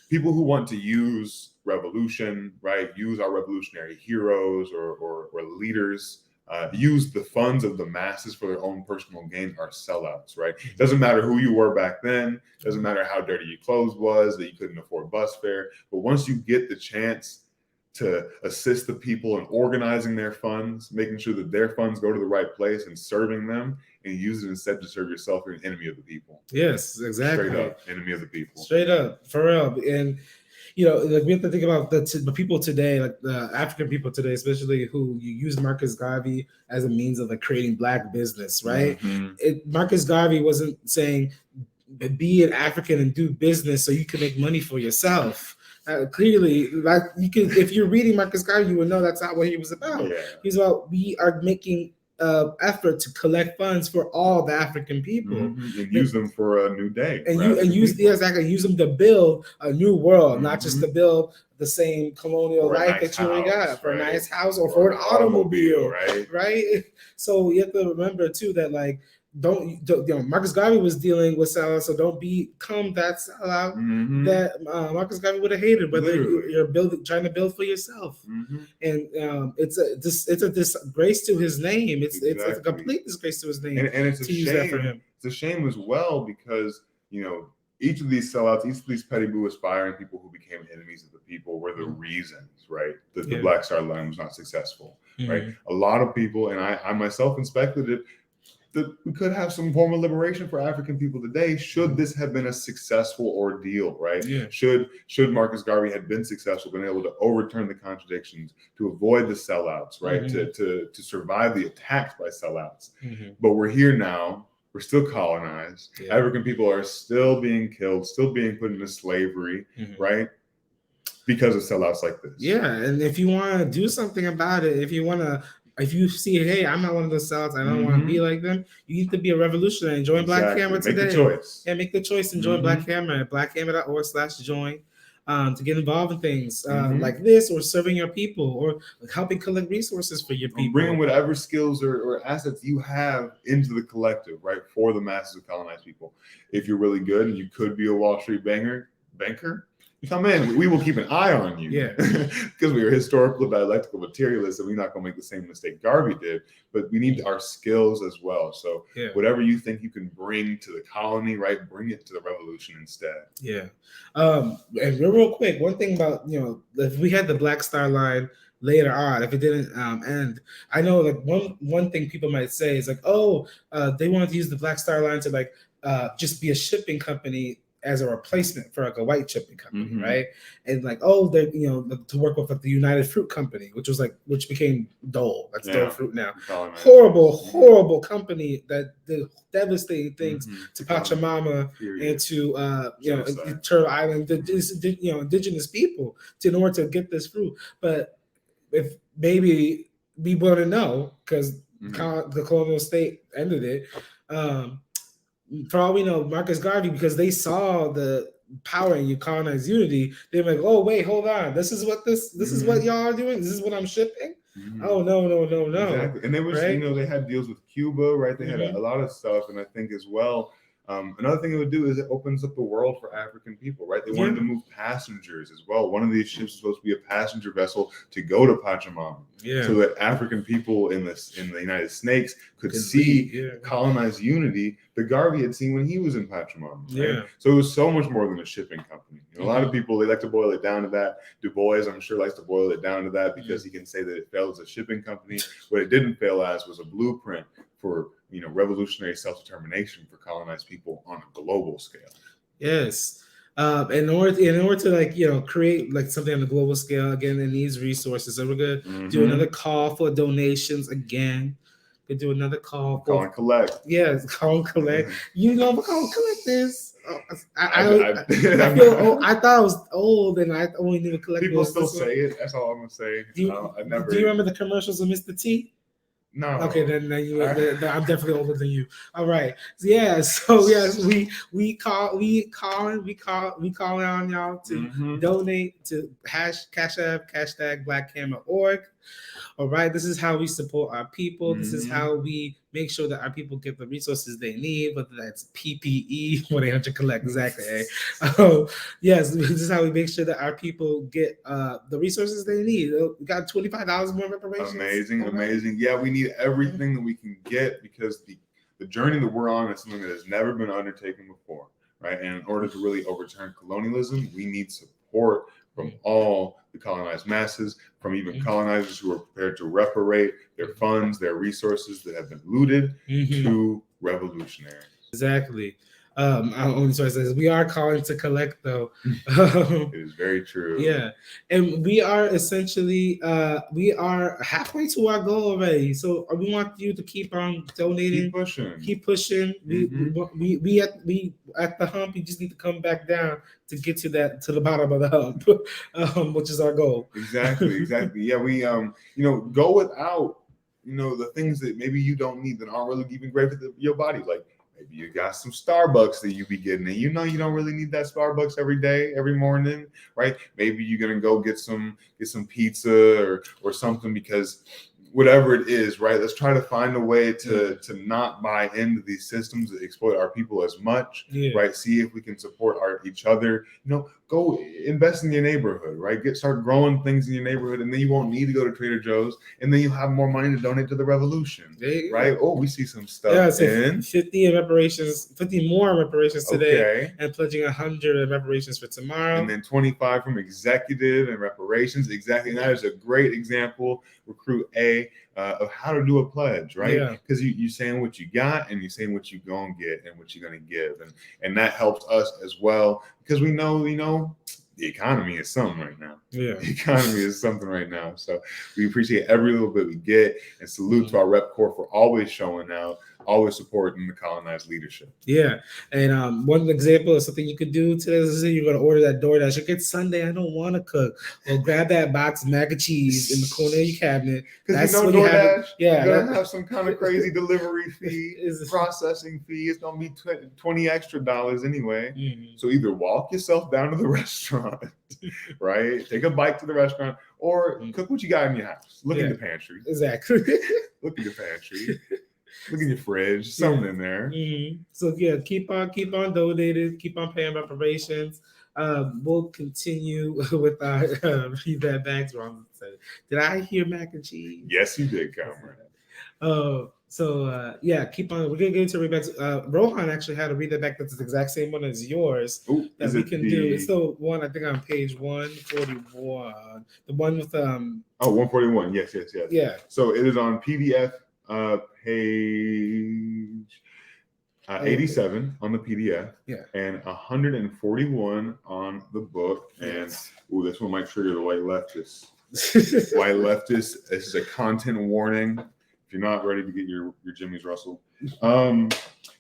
People who want to use revolution, right? Use our revolutionary heroes or leaders, use the funds of the masses for their own personal gain are sellouts, right? Doesn't matter who you were back then. Doesn't matter how dirty your clothes was, that you couldn't afford bus fare. But once you get the chance to assist the people in organizing their funds, making sure that their funds go to the right place and serving them, and you use it instead to serve yourself. You're an enemy of the people. Yes, exactly. Straight up, enemy of the people. Straight up, for real. And like we have to think about the people today, like the African people today, especially who you use Marcus Garvey as a means of like creating Black business, right? Marcus Garvey wasn't saying be an African and do business so you can make money for yourself. Clearly, like you can, if you're reading Marcus Garvey, you would know that's not what he was about. Yeah. He's about we are making effort to collect funds for all the African people and use them for a new day, and use them to build a new world, not just to build the same colonial life that you already got for a nice house or for an automobile, right? So you have to remember too that like don't Marcus Garvey was dealing with sellouts, so don't become that sellout that Marcus Garvey would have hated. Whether you're trying to build for yourself, and it's a disgrace to his name. It's a complete disgrace to his name, and it's a shame. Use that for him. It's a shame as well because each of these sellouts, each of these petty boo aspiring people who became enemies of the people were the reasons, right? That the Black Star Line was not successful, right? A lot of people, and I myself inspected it, that we could have some form of liberation for African people today should this have been a successful ordeal, right? Yeah. Should Marcus Garvey have been successful, been able to overturn the contradictions, to avoid the sellouts, right? To survive the attacks by sellouts. But we're here now. We're still colonized. Yeah. African people are still being killed, still being put into slavery, right? Because of sellouts like this. Yeah, and if you want to do something about it, if you see, hey, I'm not one of those sellouts, I don't want to be like them, you need to be a revolutionary and join Black Hammer today. Make the choice. Yeah, make the choice and join Black Hammer at blackhammer.org/join to get involved in things like this, or serving your people, or helping collect resources for your people. Bringing whatever skills or assets you have into the collective, right, for the masses of colonized people. If you're really good and you could be a Wall Street banker, come in. We will keep an eye on you. Yeah. Because we are historical dialectical materialists and we're not going to make the same mistake Garvey did, but we need our skills as well. So whatever you think you can bring to the colony, right, bring it to the revolution instead. Yeah. And real quick, one thing about, if we had the Black Star Line later on, if it didn't end, I know like one thing people might say is like, they wanted to use the Black Star Line to like just be a shipping company as a replacement for like a white shipping company, right? And like, they're to work with like the United Fruit Company, which became Dole. That's Dole Fruit now. Horrible company that did devastating things to Pachamama and to Turtle Island, indigenous people, in order to get this fruit. But if maybe we want to know, because the colonial state ended it. For all we know, Marcus Garvey, because they saw the power in colonized unity, they're like, oh wait, hold on, this is what y'all are doing. This is what I'm shipping. Oh no. Exactly. And they was they had deals with Cuba, right? They had a lot of stuff, and I think as well. Another thing it would do is it opens up the world for African people, right? They wanted to move passengers as well. One of these ships was supposed to be a passenger vessel to go to Pachamama, so that African people in the United Snakes could see colonized unity that Garvey had seen when he was in Pachamama. Right? Yeah. So it was so much more than a shipping company. A lot of people, they like to boil it down to that. Du Bois, I'm sure, likes to boil it down to that because he can say that it failed as a shipping company. What it didn't fail as was a blueprint for revolutionary self-determination for colonized people on a global scale. Yes. In order to create like something on a global scale, again, it needs resources. So we're gonna do another call for donations again. We do another call and collect. Yes, call and collect. Call and collect this. I feel old. I thought I was old and I only knew to collect. People still say it. That's all I'm gonna say. Do you remember the commercials of Mr. T? No. Okay, then I'm definitely older than you. All right. So yes, we call on y'all to donate to Cash App #BlackHammer.org. All right. This is how we support our people. This is how we make sure that our people get the resources they need, whether that's PPE, 1-800-COLLECT, exactly. Yes, this is how we make sure that our people get the resources they need. We got $25 more reparations. Amazing. Yeah, we need everything that we can get because the journey that we're on is something that has never been undertaken before, right? And in order to really overturn colonialism, we need support from all the colonized masses from even colonizers who are prepared to reparate their funds, their resources that have been looted to revolutionaries. Exactly. Our only source says we are calling to collect, though. It is very true. Yeah, and we are essentially we are halfway to our goal already. So we want you to keep on donating, keep pushing. We at the hump. You just need to come back down to get to the bottom of the hump, which is our goal. Exactly. Yeah, we go without the things that maybe you don't need that aren't really even great for your body, like. Maybe you got some Starbucks that you be getting, and you don't really need that Starbucks every day, every morning, right? Maybe you're gonna go get some pizza or something, because whatever it is, right? Let's try to find a way to not buy into these systems that exploit our people as much, right? See if we can support each other. Go invest in your neighborhood, right? Start growing things in your neighborhood, and then you won't need to go to Trader Joe's, and then you'll have more money to donate to the revolution, right? Oh, we see some stuff. Yeah, so 50 more reparations today, and pledging 100 reparations for tomorrow, and then 25 from executive and reparations. Exactly, and that is a great example. Recruit A of how to do a pledge, right? Because you saying what you got, and you're saying what you gonna get and what you're gonna give, and that helps us as well, because we know the economy is something right now. The economy is something right now. So we appreciate every little bit we get, and salute to our Rep Corps for always showing out, always supporting the colonized leadership. Yeah, and one example of something you could do today is you're going to order that DoorDash. It's Sunday, I don't want to cook. Well, grab that box of mac and cheese in the corner of your cabinet. Because DoorDash, you're going to have some kind of crazy delivery fee, processing fee. It's going to be $20 extra anyway. So either walk yourself down to the restaurant, right? Take a bite to the restaurant, or cook what you got in your house. Look in the pantry. Exactly. Look in your pantry. Look in your fridge, something in there. So keep on donating, keep on paying reparations. We'll continue with our read that bags wrong. Did I hear mac and cheese? Yes, you did, Cameron. Keep on. We're gonna get into readbacks. Rohan actually had a read that back that's the exact same one as yours. That we can do. It's the one I think on page 141. The one with 141. Yes. Yeah. So it is on PDF. Page 87 on the PDF, and 141 on the book. And this one might trigger the white leftist. White leftist. This is a content warning. If you're not ready to get your Jimmy's Russell.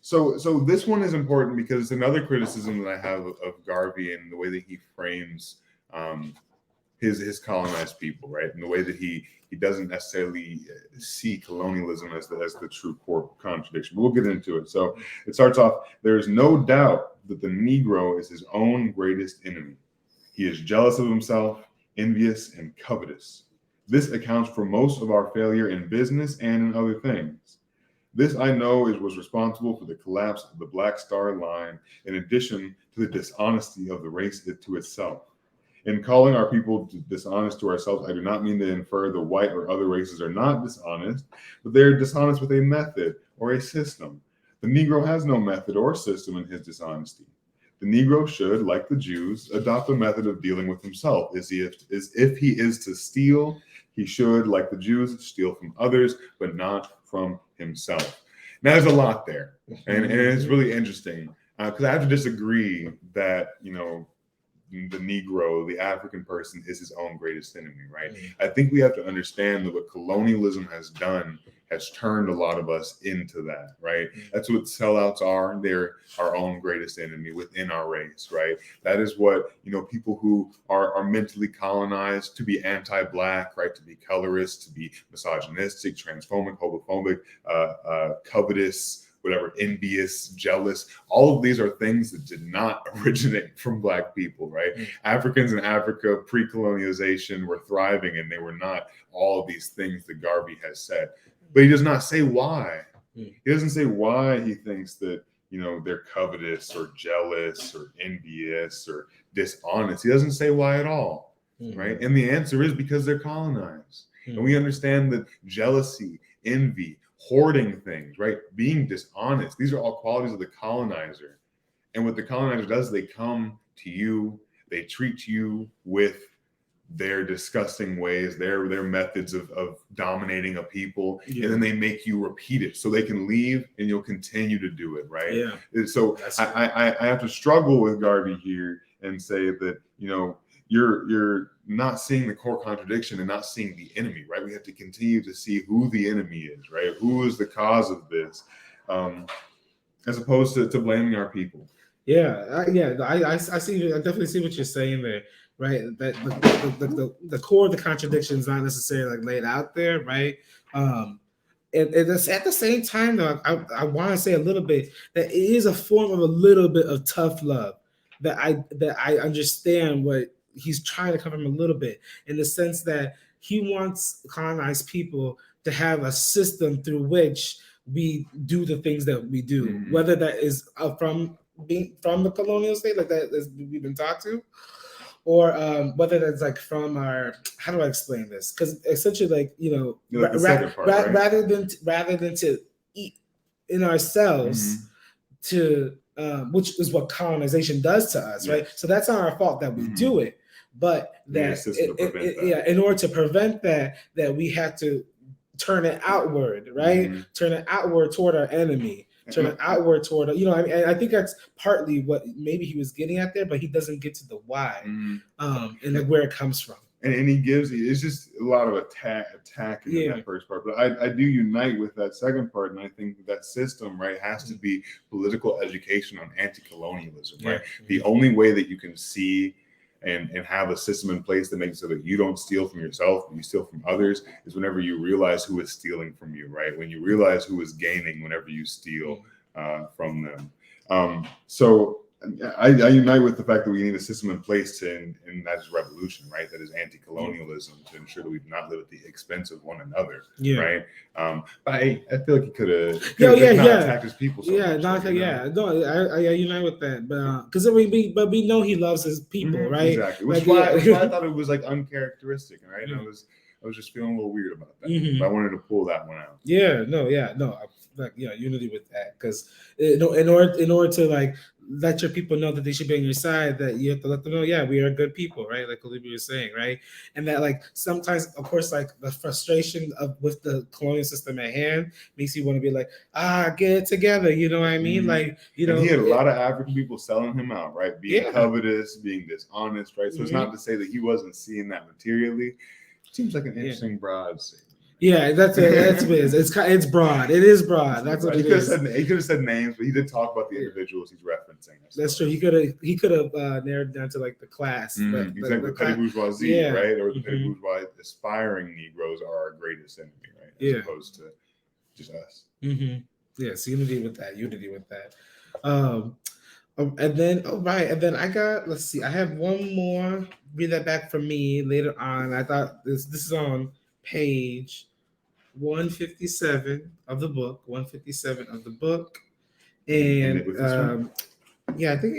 So this one is important because it's another criticism that I have of Garvey and the way that he frames his colonized people, right? And the way that he doesn't necessarily see colonialism as the true core contradiction. But we'll get into it. So it starts off, there is no doubt that the Negro is his own greatest enemy. He is jealous of himself, envious, and covetous. This accounts for most of our failure in business and in other things. This, I know, was responsible for the collapse of the Black Star Line, in addition to the dishonesty of the race to itself. In calling our people dishonest to ourselves, I do not mean to infer the white or other races are not dishonest, but they are dishonest with a method or a system. The Negro has no method or system in his dishonesty. The Negro should, like the Jews, adopt a method of dealing with himself. If he is to steal, he should, like the Jews, steal from others, but not from himself. Now, there's a lot there, and it's really interesting because I have to disagree that, the Negro, the African person, is his own greatest enemy, right? I think we have to understand that what colonialism has done has turned a lot of us into that, right? That's what sellouts are. They're our own greatest enemy within our race, right? That is what, people who are mentally colonized to be anti-Black, right? To be colorist, to be misogynistic, transphobic, homophobic, covetous, whatever, envious, jealous. All of these are things that did not originate from Black people, right? Africans in Africa, pre-colonialization, were thriving, and they were not all of these things that Garvey has said. But he does not say why. He doesn't say why he thinks that, they're covetous or jealous or envious or dishonest. He doesn't say why at all, right? And the answer is because they're colonized. And we understand that jealousy, envy, hoarding things, right? Being dishonest. These are all qualities of the colonizer. And what the colonizer does, they come to you, they treat you with their disgusting ways, their methods of dominating a people, Yeah. and then they make you repeat it so they can leave and you'll continue to do it, right? Yeah. And so I have to struggle with Garvey here and say that, you know, you're not seeing the core contradiction and not seeing the enemy, right? We have to continue to see who the enemy is, right? Who is the cause of this, as opposed to blaming our people. Yeah, I see. I definitely see what you're saying there, right? That the core of the contradiction is not necessarily like laid out there, right? And it's at the same time, though, I want to say a little bit that it is a form of a little bit of tough love that I understand what he's trying to come from a little bit, in the sense that he wants colonized people to have a system through which we do the things that we do, whether that is from being from the colonial state, like that as we've been taught to, or whether that's like from our, how do I explain this? Because essentially, like, you know, right? rather than to eat in ourselves, to which is what colonization does to us, right? So that's not our fault that we do it, but that in order to prevent that we have to turn it outward, right? Turn it outward toward our enemy. Turn it outward toward, you know, I think that's partly what maybe he was getting at there, but he doesn't get to the why, and like where it comes from. And he gives, it's just a lot of attack in that first part. But I do unite with that second part, and I think that system, right, has to be political education on anti-colonialism, right? The only way that you can see and have a system in place that makes it so that you don't steal from yourself, you steal from others, is whenever you realize who is stealing from you, right? When you realize who is gaining whenever you steal from them. So I unite with the fact that we need a system in place and that is revolution, right? That is anti-colonialism, to ensure that we do not live at the expense of one another, right? But I feel like he could have attacked his people. So much, I unite with that, but because we know he loves his people, right? Exactly. Which is why I thought it was like uncharacteristic, right? And I was just feeling a little weird about that. But I wanted to pull that one out. Unity with that, because in order to like let your people know that they should be on your side, that you have to let them know, we are good people, right? Like Olivia was saying, right? And that like sometimes, of course, like the frustration with the colonial system at hand makes you want to be like, get it together, you know what I mean? Like, you know, and he had a lot of African people selling him out, right? Being covetous, being dishonest, right? So it's not to say that he wasn't seeing that materially. Seems like an interesting broad statement. Yeah, that's what it is. It's broad. It is broad. That's what it is. He could have said names, but he did talk about the individuals he's referencing. That's true. He could have narrowed down to like the class. Exactly, the petty bourgeoisie, right? Or the petty bourgeois aspiring Negroes are our greatest enemy, right? As opposed to just us. Yes, unity with that. And then I got, let's see, I have one more. Read that back from me later on. I thought this is on page 157 of the book. And I think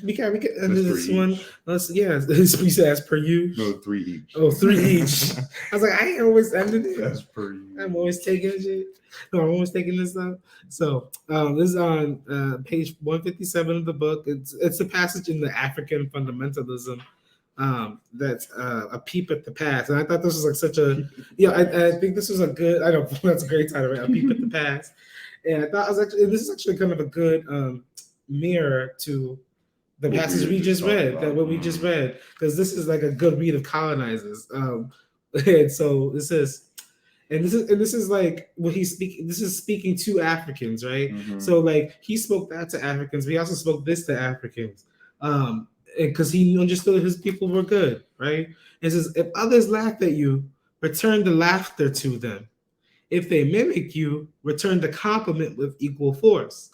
we can end this one. We said as per usual. No, 3 each. Oh, 3 each. I was like, I ain't always ending it. As per usual. I'm always taking shit. No, I'm always taking this stuff. So this is on page 157 of the book. It's a passage in the African fundamentalism. That's a peep at the past, and I thought this was like such a I think this was a good. I don't. That's a great title, right? A peep at the past, and I thought this is actually kind of a good mirror to the passage we just read. What we just read, because this is like a good read of colonizers. And so this is like what he's speaking. This is speaking to Africans, right? So like he spoke that to Africans, but he also spoke this to Africans. Because he understood his people were good, right? It says, if others laugh at you, return the laughter to them. If they mimic you, return the compliment with equal force.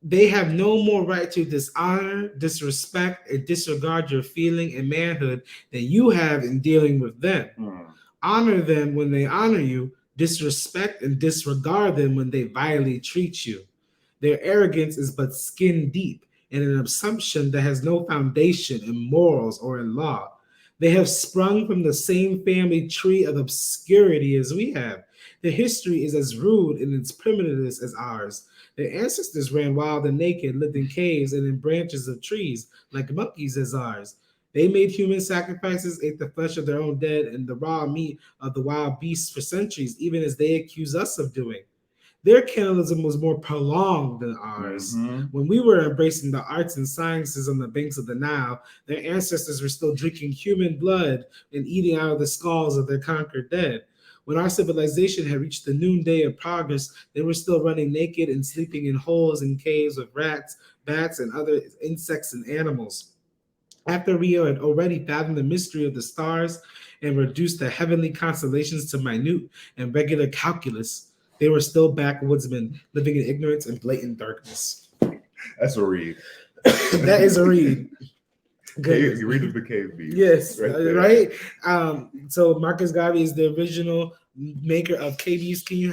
They have no more right to dishonor, disrespect, and disregard your feeling and manhood than you have in dealing with them. Honor them when they honor you, disrespect and disregard them when they vilely treat you. Their arrogance is but skin deep, and an assumption that has no foundation in morals or in law. They have sprung from the same family tree of obscurity as we have. Their history is as rude in its primitiveness as ours. Their ancestors ran wild and naked, lived in caves and in branches of trees, like monkeys as ours. They made human sacrifices, ate the flesh of their own dead and the raw meat of the wild beasts for centuries, even as they accuse us of doing. Their cannibalism was more prolonged than ours. When we were embracing the arts and sciences on the banks of the Nile, their ancestors were still drinking human blood and eating out of the skulls of their conquered dead. When our civilization had reached the noonday of progress, they were still running naked and sleeping in holes and caves with rats, bats, and other insects and animals. After we had already fathomed the mystery of the stars and reduced the heavenly constellations to minute and regular calculus, they were still backwoodsmen living in ignorance and blatant darkness. That's a read. That is a read. Good. You read the cave beast. Yes, right. So Marcus Garvey is the original maker of KBs. Can you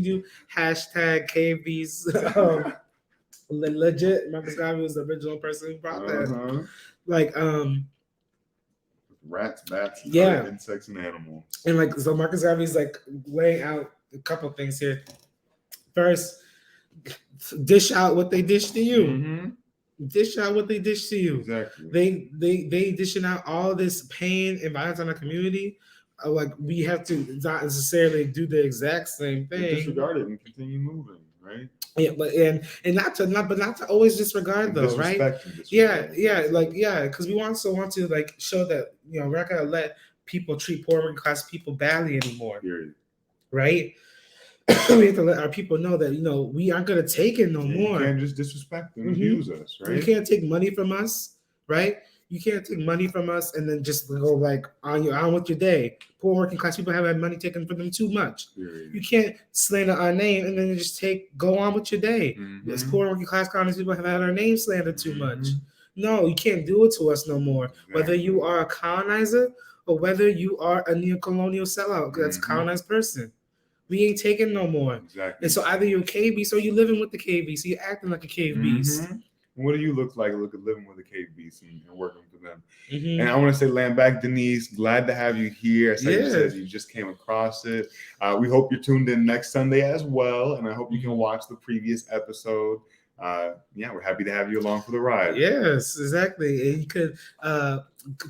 do hashtag KBs? Legit, Marcus Garvey was the original person who brought that. Like rats, bats, other insects, and animals. And like so, Marcus Garvey is like laying out a couple things here. First, dish out what they dish to you. Dish out what they dish to you. Exactly. They dishing out all this pain and violence on our community. Like we have to not necessarily do the exact same thing. Disregard it and continue moving, right? Yeah, but not to always disregard though, right? Because we also want to like show that we're not gonna let people treat poor working class people badly anymore. Period. Right? We have to let our people know that we aren't gonna take it no more. You can't just disrespect and abuse us, right? You can't take money from us, right? You can't take money from us and then just go like on with your day. Poor working class people have had money taken from them too much. Period. You can't slander our name and then just go on with your day. As poor working class colonists people have had our name slandered too much. No, you can't do it to us no more. Exactly. Whether you are a colonizer or whether you are a neo-colonial sellout, that's a colonized person. We ain't taking no more. Exactly. And so either you're a cave beast or you're living with the cave beast. So you're acting like a cave beast. What do you look like? Look at living with a cave beast and working for them. And I want to say, land back, Denise. Glad to have you here. As you said, you just came across it. We hope you're tuned in next Sunday as well, and I hope you can watch the previous episode. We're happy to have you along for the ride. Yes, exactly. And you could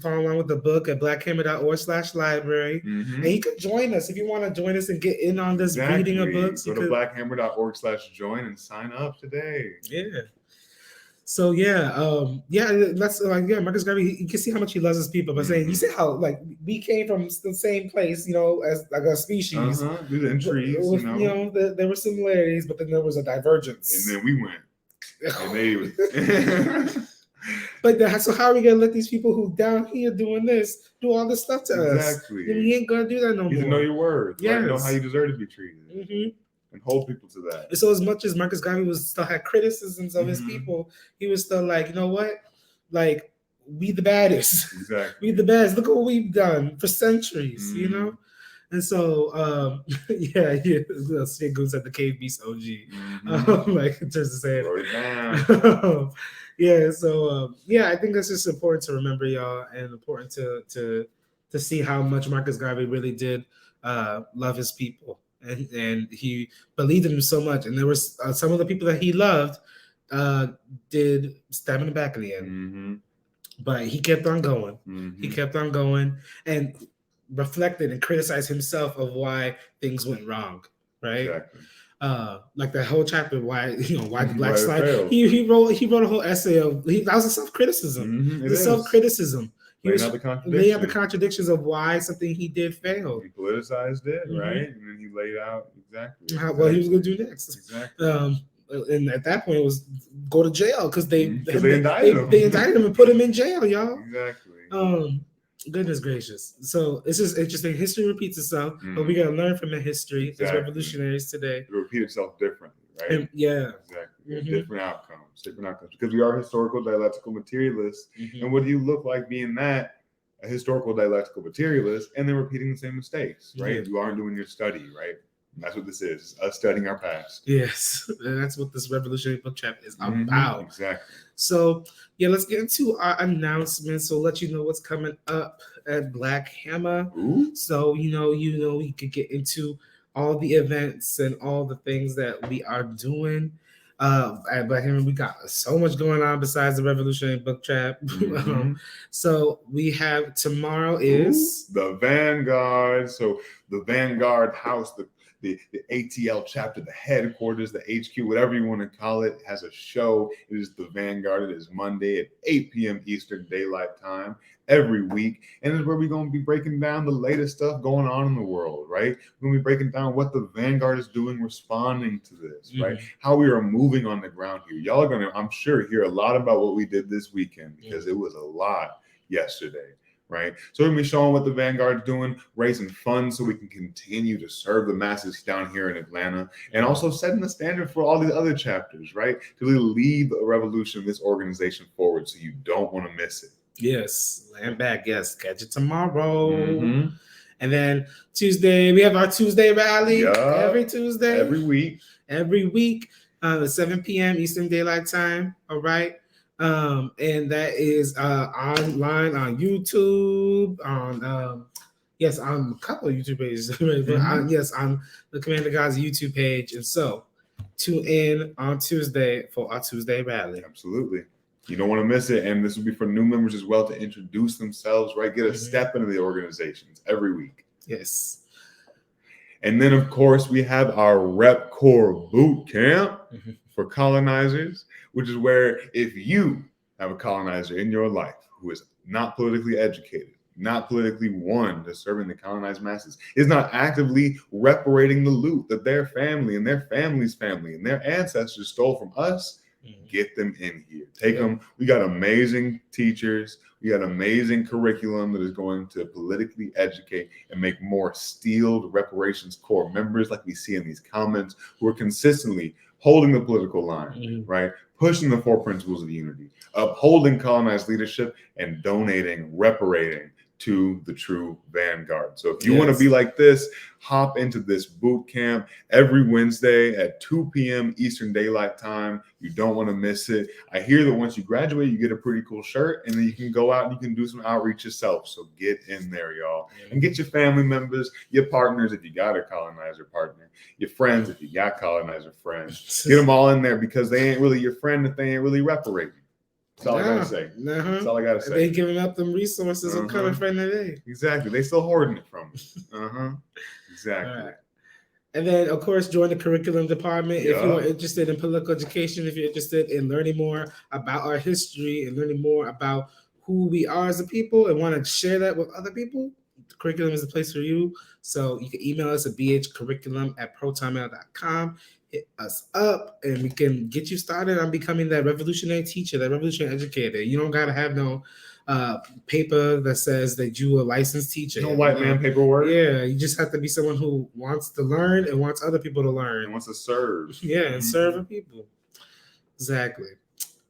follow along with the book at blackhammer.org/library. And you could join us if you want to join us and get in on this reading of books. Go to blackhammer.org/join and sign up today. Yeah. So that's Marcus Garvey. You can see how much he loves his people by saying, you see how like we came from the same place, as like a species. In trees, there were similarities, but then there was a divergence, and then we went. And they But so how are we gonna let these people who down here doing this do all this stuff to us? Exactly. We ain't gonna do that no more. You know your words. Yes. Know how you deserve to be treated. And hold people to that. And so as much as Marcus Garvey still had criticisms of his people, he was still like, you know what? Like, we the baddest. Exactly. We the best. Look what we've done for centuries, And so, Sid Goose at the Cave Beast OG. Like, just to say it. I think that's just important to remember, y'all, and important to see how much Marcus Garvey really did love his people. And he believed in him so much. And there was some of the people that he loved did stab in the back of the end. But he kept on going. He kept on going and reflected and criticized himself of why things went wrong. Right? Exactly. Like that whole chapter, why the black slide. He wrote a whole essay that was a self-criticism. It's a self-criticism. He was laying out the contradictions of why something he did failed. He politicized it, right? And then he laid out exactly what he was going to do next. Exactly. And at that point, it was go to jail because they indicted him. They indicted him and put him in jail, y'all. Exactly. Goodness gracious. So it's just interesting. History repeats itself, but we got to learn from the history as revolutionaries today. It repeat itself differently, right? Exactly. Different outcomes. Because we are historical dialectical materialists. And what do you look like being that? A historical dialectical materialist and then repeating the same mistakes, right? You aren't doing your study, right? That's what this is, us studying our past. Yes, and that's what this Revolutionary Book Trap is about. Exactly. So, let's get into our announcements. So, let you know what's coming up at Black Hammer. So, we could get into all the events and all the things that we are doing. At Black Hammer, we got so much going on besides the Revolutionary Book Trap. So we have tomorrow is the Vanguard. So the Vanguard House, the ATL chapter, the headquarters, the HQ, whatever you want to call it, has a show. It is the Vanguard. It is Monday at 8 p.m. Eastern Daylight Time every week. And it's where we're going to be breaking down the latest stuff going on in the world, right? We're going to be breaking down what the Vanguard is doing, responding to this, right? How we are moving on the ground here. Y'all are going to, I'm sure, hear a lot about what we did this weekend because it was a lot yesterday. Right. So we're going to be showing what the Vanguard's doing, raising funds so we can continue to serve the masses down here in Atlanta, and also setting the standard for all these other chapters, right? To really lead the revolution of this organization forward so you don't want to miss it. Yes. Land back. Yes. Catch it tomorrow. And then Tuesday, we have our Tuesday rally every Tuesday. Every week. At 7 p.m. Eastern Daylight Time. All right. And that is online on YouTube, on on a couple of YouTube pages, but on the Commander God's YouTube page. And so tune in on Tuesday for our Tuesday rally. Absolutely. You don't want to miss it. And this will be for new members as well to introduce themselves, right? Get a step into the organizations every week. Yes. And then, of course, we have our Rep Corps boot camp for colonizers, which is where if you have a colonizer in your life who is not politically educated, not politically won to serving the colonized masses, is not actively reparating the loot that their family and their family's family and their ancestors stole from us, get them in here. Take them. We got amazing teachers. We got amazing curriculum that is going to politically educate and make more steeled reparations core members like we see in these comments who are consistently holding the political line, right? Pushing the 4 principles of unity, upholding colonized leadership, and donating, reparating to the true Vanguard. So if you want to be like this, hop into this boot camp every Wednesday at 2 p.m. Eastern Daylight Time. You don't want to miss it. I hear that once you graduate, you get a pretty cool shirt, and then you can go out and you can do some outreach yourself. So get in there, y'all, and get your family members, your partners if you got a colonizer partner, your friends if you got colonizer friends. Get them all in there because they ain't really your friend if they ain't really reparating. That's all I gotta say. That's all I gotta say. They giving up them resources. What kind of friend are they? Exactly. They still hoarding it from me. Exactly. Right. And then, of course, join the curriculum department if you are interested in political education. If you're interested in learning more about our history and learning more about who we are as a people and want to share that with other people, the curriculum is the place for you. So you can email us at bhcurriculum@protonmail.com. Hit us up and we can get you started on becoming that revolutionary teacher, that revolutionary educator. You don't gotta have no paper that says that you a licensed teacher. No white man paperwork. Yeah, you just have to be someone who wants to learn and wants other people to learn. And wants to serve. Yeah, and serve people. Exactly.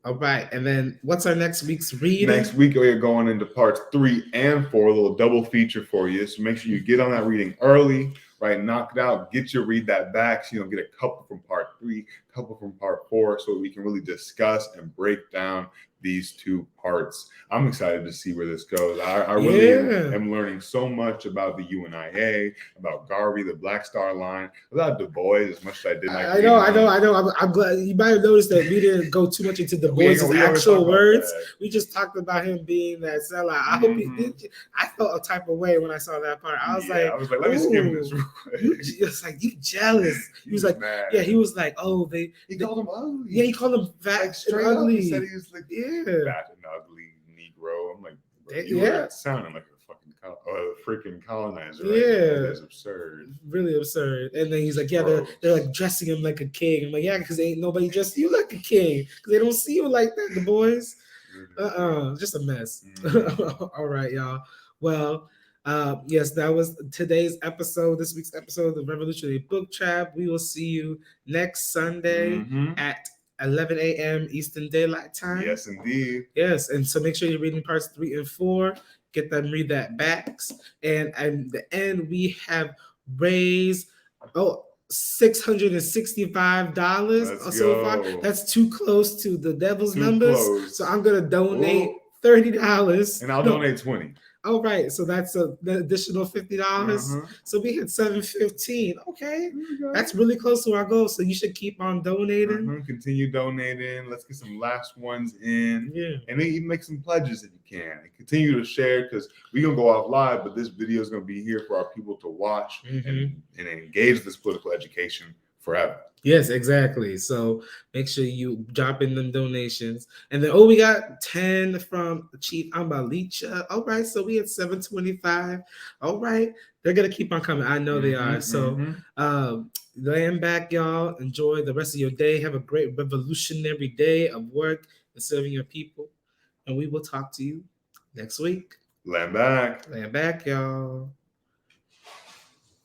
All right, and then what's our next week's reading? Next week we are going into parts 3 and 4, a little double feature for you. So make sure you get on that reading early. Right, knock it out, get you read that back so you don't get a couple from part 3, a couple from part 4, so we can really discuss and break down these 2 parts. I'm excited to see where this goes. I really am learning so much about the UNIA, about Garvey, the Black Star Line, about Du Bois as much as I did. I know. I'm glad you might have noticed that we didn't go too much into Du Bois' actual words. We just talked about him being that sellout. I hope he did. I felt a type of way when I saw that part. I was like, let me skim this real quick. It's like, you jealous. He was like, mad. He was like, oh, he called him ugly. Yeah, he called him fat and ugly. He said he was like, fat and ugly Negro. I'm like, you were sounding like a freaking colonizer. Right? Yeah, that's absurd. Really absurd. And then he's like, they're like dressing him like a king. I'm like, because ain't nobody dressing you like a king because they don't see you like that. The boys, just a mess. All right, y'all. Well. Yes, that was today's episode, this week's episode of the Revolutionary Book Trap. We will see you next Sunday at 11 a.m. Eastern Daylight Time. Yes, indeed. Yes, and so make sure you're reading parts 3 and 4. Get them, read that backs. And at the end, we have raised $665 so far. That's too close to the devil's numbers. So I'm gonna donate $30. And I'll donate $20. All right, so that's the additional $50. So we hit $715. Okay, that's really close to our goal. So you should keep on donating. Continue donating. Let's get some last ones in. Yeah, and then even make some pledges if you can. And continue to share because we're gonna go off live, but this video is gonna be here for our people to watch and engage this political education forever. Yes, exactly. So make sure you drop in them donations. And then, we got 10 from Chief Ambalicha. All right, so we had 725. All right, they're going to keep on coming. I know they are. So land back, y'all. Enjoy the rest of your day. Have a great revolutionary day of work and serving your people. And we will talk to you next week. Land back. Land back, y'all.